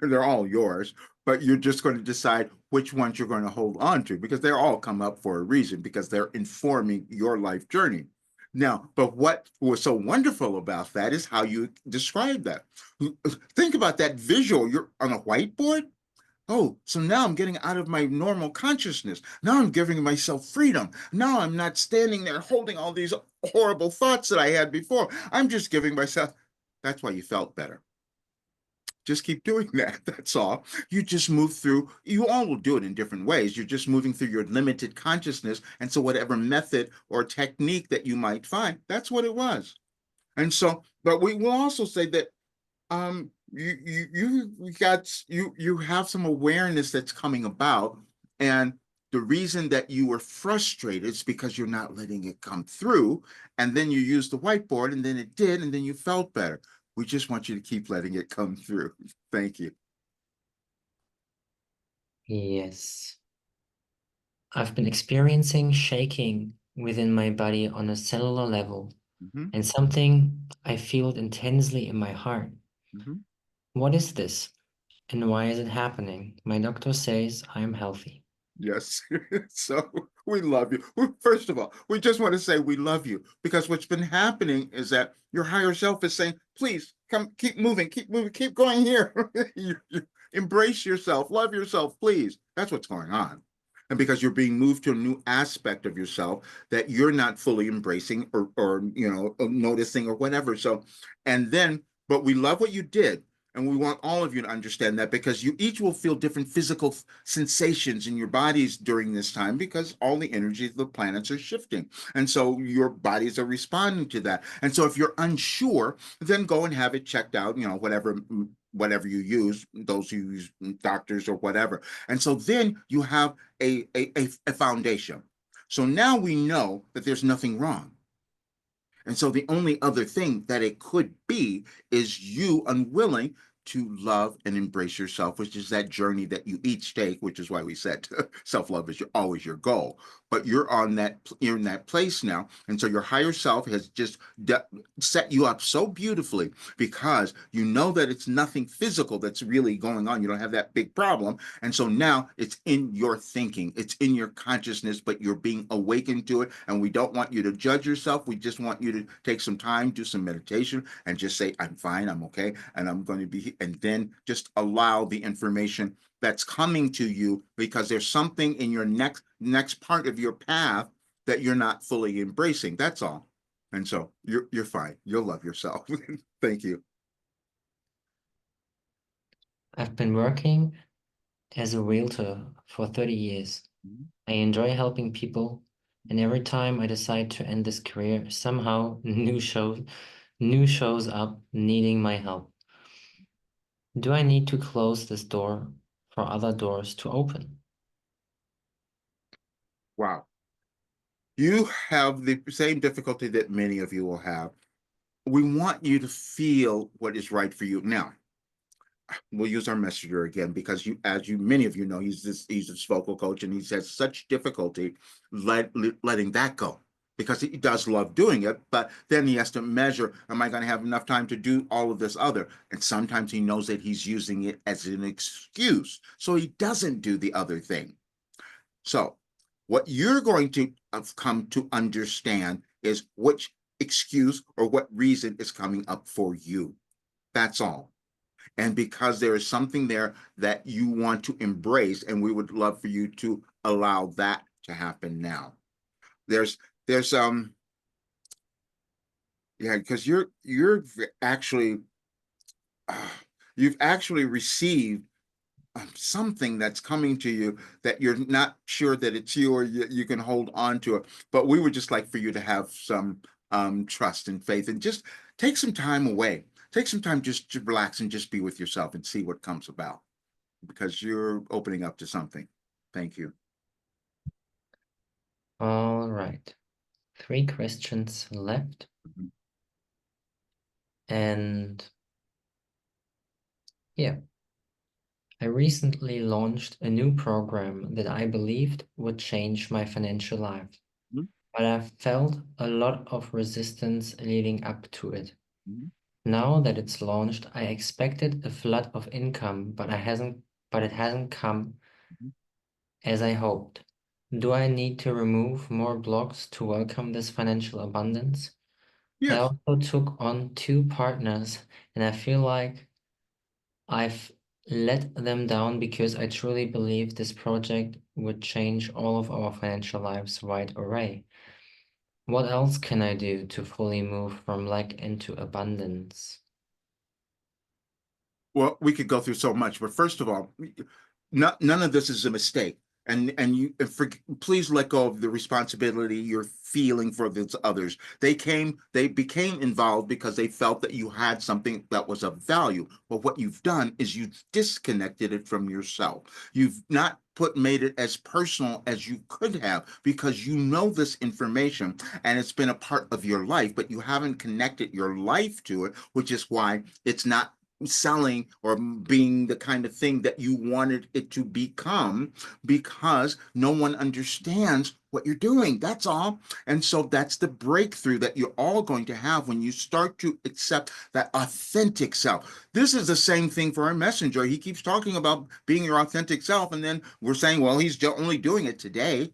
they're all yours, but you're just going to decide which ones you're going to hold on to because they're all come up for a reason because they're informing your life journey. Now, but what was so wonderful about that is how you describe that. Think about that visual. You're on a whiteboard. Oh, so now I'm getting out of my normal consciousness. Now I'm giving myself freedom. Now I'm not standing there holding all these horrible thoughts that I had before. I'm just giving myself. That's why you felt better. Just keep doing that. That's all. You just move through, you all will do it in different ways. You're just moving through your limited consciousness. And so, whatever method or technique that you might find, that's what it was. And so, but we will also say that you have some awareness that's coming about, and the reason that you were frustrated is because you're not letting it come through, and then you used the whiteboard and then it did, and then you felt better. We just want you to keep letting it come through. Thank you. Yes. I've been experiencing shaking within my body on a cellular level Mhm, and something I feel intensely in my heart. mhm. What is this? And why is it happening? My doctor says I am healthy. Yes. So we love you. First of all, we just want to say we love you because what's been happening is that your higher self is saying, please come, keep moving, keep going here. You embrace yourself, love yourself, please. That's what's going on. And because you're being moved to a new aspect of yourself that you're not fully embracing or noticing or whatever. So, and then, but we love what you did. And we want all of you to understand that because you each will feel different physical sensations in your bodies during this time because all the energy of the planets are shifting. And so your bodies are responding to that. And so if you're unsure, then go and have it checked out, whatever you use, those who use doctors or whatever. And so then you have a foundation. So now we know that there's nothing wrong. And so the only other thing that it could be is you unwilling to love and embrace yourself, which is that journey that you each take, which is why we said self-love is always your goal. But you're in that place now. And so your higher self has just set you up so beautifully because you know that it's nothing physical that's really going on. You don't have that big problem. And so now it's in your thinking, it's in your consciousness, but you're being awakened to it. And we don't want you to judge yourself. We just want you to take some time, do some meditation, and just say, I'm fine, I'm okay, and I'm going to be, and then just allow the information that's coming to you because there's something in your next part of your path that you're not fully embracing. That's all. And so you're fine. You'll love yourself. Thank you. I've been working as a realtor for 30 years. I enjoy helping people, and every time I decide to end this career, somehow new shows up needing my help. Do I need to close this door for other doors to open? Wow. You have the same difficulty that many of you will have. We want you to feel what is right for you. Now, we'll use our messenger again because many of you know, he's this vocal coach, and he has such difficulty letting that go because he does love doing it, but then he has to measure, am I going to have enough time to do all of this other? And sometimes he knows that he's using it as an excuse, so he doesn't do the other thing. So what you're going to have come to understand is which excuse or what reason is coming up for you. That's all. And because there is something there that you want to embrace, and we would love for you to allow that to happen now. There's yeah, because you're actually you've actually received something that's coming to you that you're not sure that it's you, or you can hold on to it. But we would just like for you to have some trust and faith, and just take some time away. Take some time just to relax and just be with yourself and see what comes about, because you're opening up to something. Thank you. All right. 3 questions left. Mhm. And yeah, I recently launched a new program that I believed would change my financial life, Mhm. but I felt a lot of resistance leading up to it. Mhm. Now that it's launched, I expected a flood of income, but it hasn't come Mhm. as I hoped. Do I need to remove more blocks to welcome this financial abundance? I Yes. also took on 2 partners, and I feel like I've let them down because I truly believe this project would change all of our financial lives right away. What else can I do to fully move from lack into abundance? Well, we could go through so much, but first of all, none of this is a mistake. Please let go of the responsibility you're feeling for those others. They became involved because they felt that you had something that was of value. But what you've done is you've disconnected it from yourself. You've not made it as personal as you could have, because you know this information and it's been a part of your life, but you haven't connected your life to it, which is why it's not selling or being the kind of thing that you wanted it to become, because no one understands what you're doing. That's all. And so that's the breakthrough that you're all going to have when you start to accept that authentic self. This is the same thing for our messenger. He keeps talking about being your authentic self, and then we're saying, well, he's only doing it today.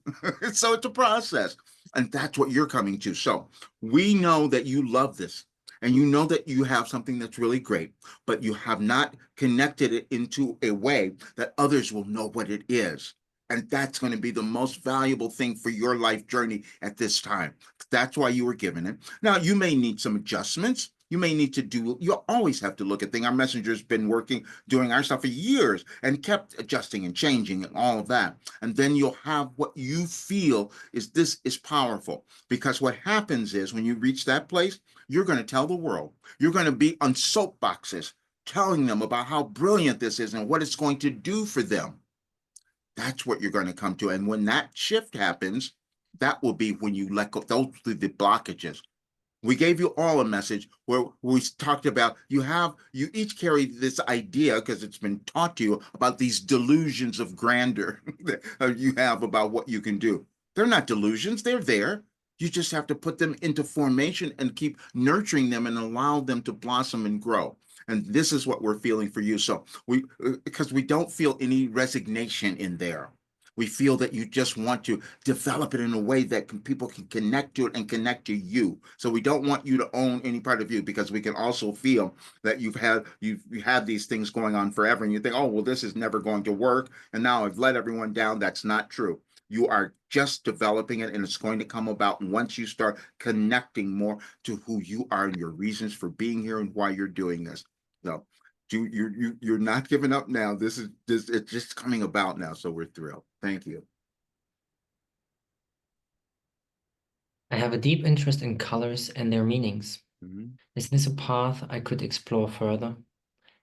So it's a process. And that's what you're coming to. So we know that you love this, and you know that you have something that's really great, but you have not connected it into a way that others will know what it is. And that's going to be the most valuable thing for your life journey at this time. That's why you were given it. Now, you may need some adjustments. You always have to look at things. Our messenger's been doing our stuff for years, and kept adjusting and changing and all of that. And then you'll have what you feel is powerful. Because what happens is, when you reach that place, you're going to tell the world. You're going to be on soapboxes telling them about how brilliant this is and what it's going to do for them. That's what you're going to come to. And when that shift happens, that will be when you let go. Those are the blockages. We gave you all a message where we talked about you each carry this idea because it's been taught to you about these delusions of grandeur that you have about what you can do. They're not delusions, they're there. You just have to put them into formation and keep nurturing them and allow them to blossom and grow. And this is what we're feeling for you. So because we don't feel any resignation in there. We feel that you just want to develop it in a way that people can connect to it and connect to you. So we don't want you to own any part of you, because we can also feel that you've had these things going on forever, and you think, oh well, this is never going to work, and now I've let everyone down. That's not true. You are just developing it, and it's going to come about once you start connecting more to who you are and your reasons for being here and why you're doing this. So you're not giving up now. This it's just coming about now. So we're thrilled. Thank you. I have a deep interest in colors and their meanings. Mhm. Is this a path I could explore further?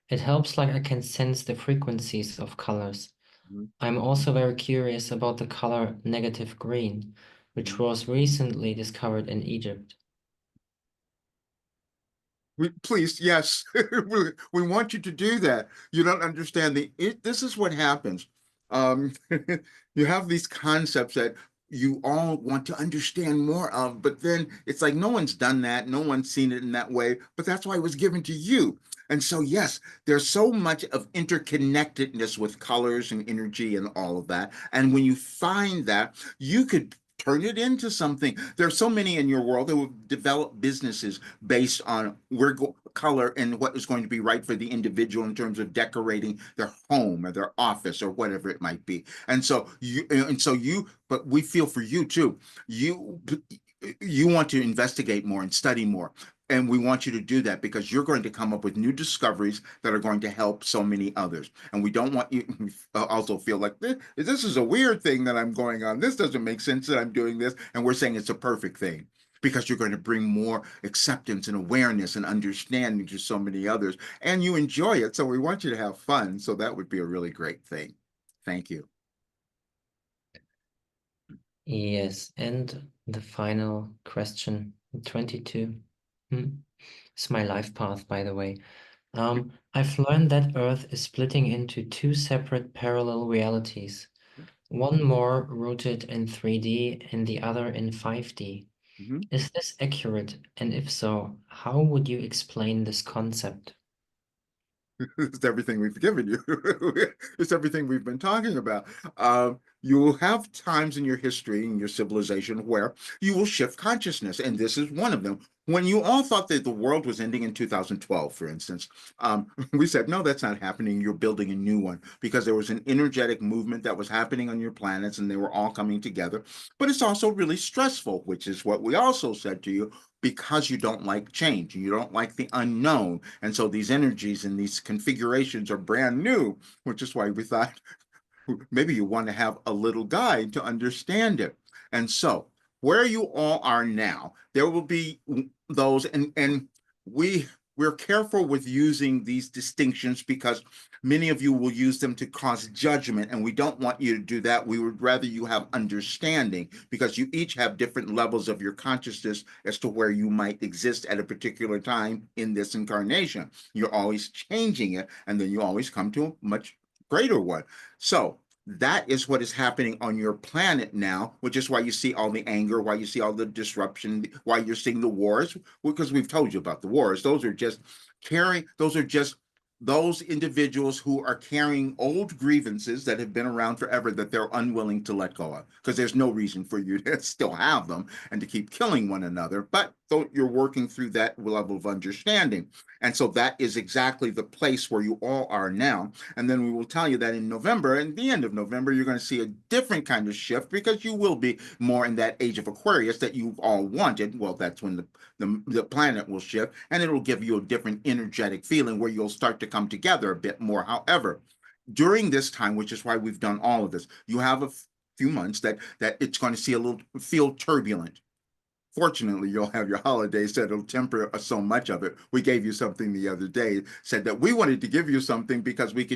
It helps like I can sense the frequencies of colors. Mhm. I'm also very curious about the color negative green, which Mhm. was recently discovered in Egypt. Please, yes, we want you to do that. You don't understand this is what happens. Um, you have these concepts that you all want to understand more of, but then it's like no one's done that, no one's seen it in that way, but that's why it was given to you. And so, yes, there's so much of interconnectedness with colors and energy and all of that. And when you find that, you could turn it into something. There's so many in your world that will develop businesses based on color and what is going to be right for the individual in terms of decorating their home or their office or whatever it might be. But we feel for you too. You you want to investigate more and study more. And we want you to do that because you're going to come up with new discoveries that are going to help so many others. And we don't want you to also feel like this is a weird thing that I'm going on. This doesn't make sense that I'm doing this. And we're saying it's a perfect thing, because you're going to bring more acceptance and awareness and understanding to so many others, and you enjoy it. So we want you to have fun. So that would be a really great thing. Thank you. Yes, and the final question, 22. Hmm. It's my life path, by the way. I've learned that Earth is splitting into two separate parallel realities, one more rooted in 3D and the other in 5D. Mhm. Is this accurate? And if so, how would you explain this concept? It's everything we've given you. It's everything we've been talking about. You will have times in your history, in your civilization, where you will shift consciousness, and this is one of them. When you all thought that the world was ending in 2012, for instance, we said, no, that's not happening. You're building a new one, because there was an energetic movement that was happening on your planets, and they were all coming together. But it's also really stressful, which is what we also said to you, because you don't like change, you don't like the unknown. And so these energies and these configurations are brand new, which is why we thought maybe you want to have a little guide to understand it. And so where you all are now, there will be those, and we we're careful with using these distinctions because many of you will use them to cause judgment, and we don't want you to do that. We would rather you have understanding, because you each have different levels of your consciousness as to where you might exist at a particular time in this incarnation. You're always changing it, and then you always come to a much greater one. So that is what is happening on your planet now, which is why you see all the anger, why you see all the disruption, why you're seeing the wars, because we've told you about the wars. Those are just those individuals who are carrying old grievances that have been around forever that they're unwilling to let go of, because there's no reason for you to still have them and to keep killing one another. But you're working through that level of understanding. And so that is exactly the place where you all are now. And then we will tell you that in November, and the end of November, you're going to see a different kind of shift, because you will be more in that age of Aquarius that you've all wanted. Well, that's when the planet will shift, and it'll give you a different energetic feeling where you'll start to come together a bit more. However, during this time, which is why we've done all of this, you have a few months that it's going to see a little feel turbulent. Fortunately, you'll have your holidays that'll temper so much of it. We gave you something the other day, said that we wanted to give you something because we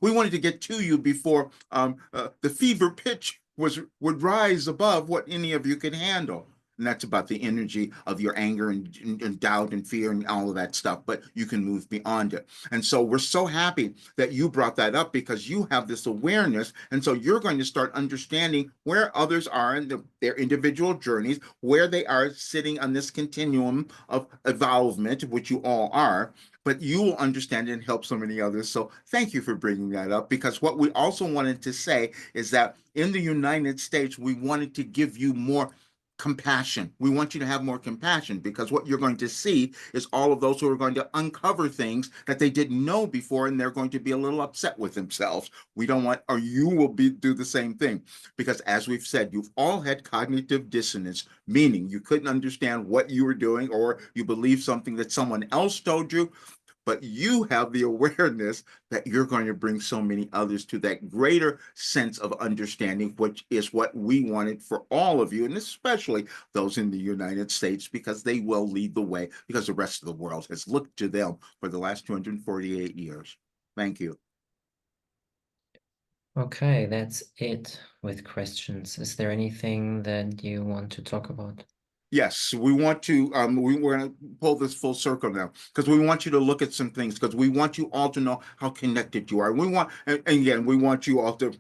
wanted to get to you before the fever pitch would rise above what any of you could handle. And that's about the energy of your anger and doubt and fear and all of that stuff. But you can move beyond it. And so we're so happy that you brought that up because you have this awareness. And so you're going to start understanding where others are in their individual journeys, where they are sitting on this continuum of evolvement, which you all are, but you will understand it and help so many others. So thank you for bringing that up, because what we also wanted to say is that in the United States, we wanted to give you more compassion. We want you to have more compassion, because what you're going to see is all of those who are going to uncover things that they didn't know before, and they're going to be a little upset with themselves. We don't want, or you will do the same thing, because as we've said, you've all had cognitive dissonance, meaning you couldn't understand what you were doing, or you believed something that someone else told you, but you have the awareness that you're going to bring so many others to that greater sense of understanding, which is what we wanted for all of you, and especially those in the United States, because they will lead the way, because the rest of the world has looked to them for the last 248 years. Thank you. Okay, that's it with questions. Is there anything that you want to talk about? Yes, we want to, we're going to pull this full circle now, because we want you to look at some things, because we want you all to know how connected you are. We want, and again, we want you all to,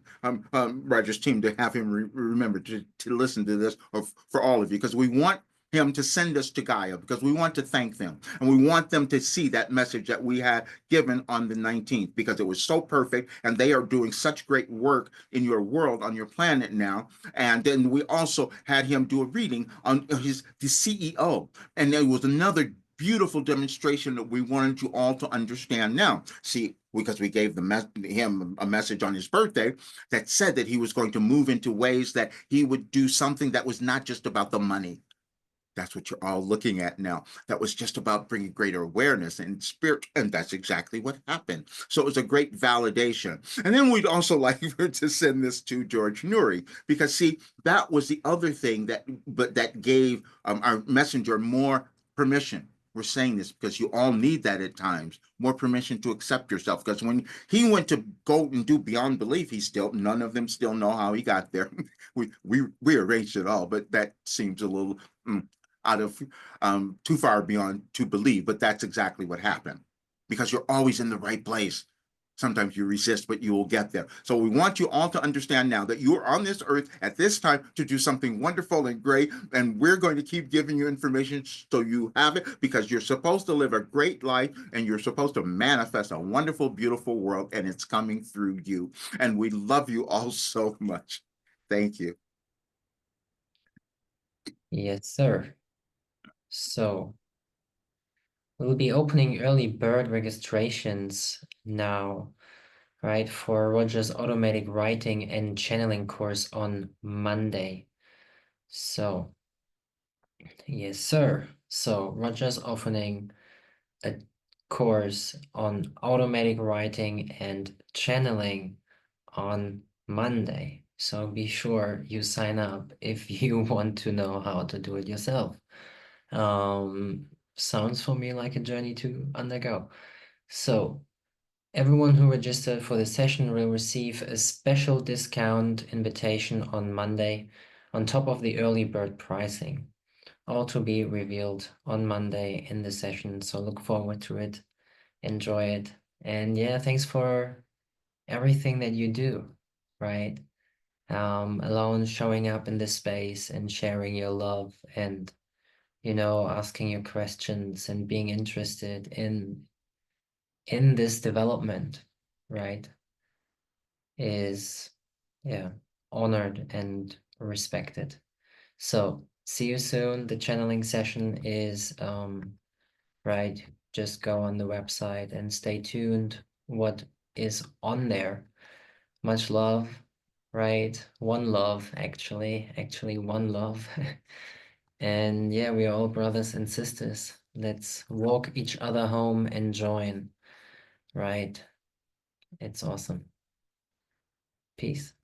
Roger's team, to have him remember to listen to this, or for all of you, because we want him to send us to Gaia, because we want to thank them, and we want them to see that message that we had given on the 19th, because it was so perfect, and they are doing such great work in your world, on your planet now. And then we also had him do a reading on the CEO, and there was another beautiful demonstration that we wanted you all to understand now. See, because we gave him a message on his birthday that said that he was going to move into ways that he would do something that was not just about the money. That's what you're all looking at now. That was just about bringing greater awareness and spirit, and that's exactly what happened. So it was a great validation. And then we'd also like to send this to George Nuri, because see, that was the other thing that gave our messenger more permission. We're saying this because you all need that at times, more permission to accept yourself. Because when he went to go and do beyond belief, none of them still know how he got there. we arranged it all, but that seems a little out of too far beyond to believe, but that's exactly what happened, because you're always in the right place. Sometimes you resist, but you will get there. So we want you all to understand now that you are on this earth at this time to do something wonderful and great, and we're going to keep giving you information so you have it, because you're supposed to live a great life, and you're supposed to manifest a wonderful, beautiful world, and it's coming through you. And we love you all so much. Thank you. Yes, sir. So we'll be opening early bird registrations now, right, for Roger's automatic writing and channeling course on Monday. So, yes, sir. So Roger's opening a course on automatic writing and channeling on Monday. So be sure you sign up if you want to know how to do it yourself. Sounds for me like a journey to undergo. So everyone who registered for the session will receive a special discount invitation on Monday on top of the early bird pricing, all to be revealed on Monday in the session. So look forward to it, enjoy it. And yeah, thanks for everything that you do, right? Alone showing up in this space and sharing your love and, asking your questions and being interested in this development, right? Is, yeah, honored and respected. So see you soon. The channeling session is right. Just go on the website and stay tuned. What is on there? Much love, right? One love, actually one love. And yeah, we are all brothers and sisters. Let's walk each other home and join, right? It's awesome. Peace.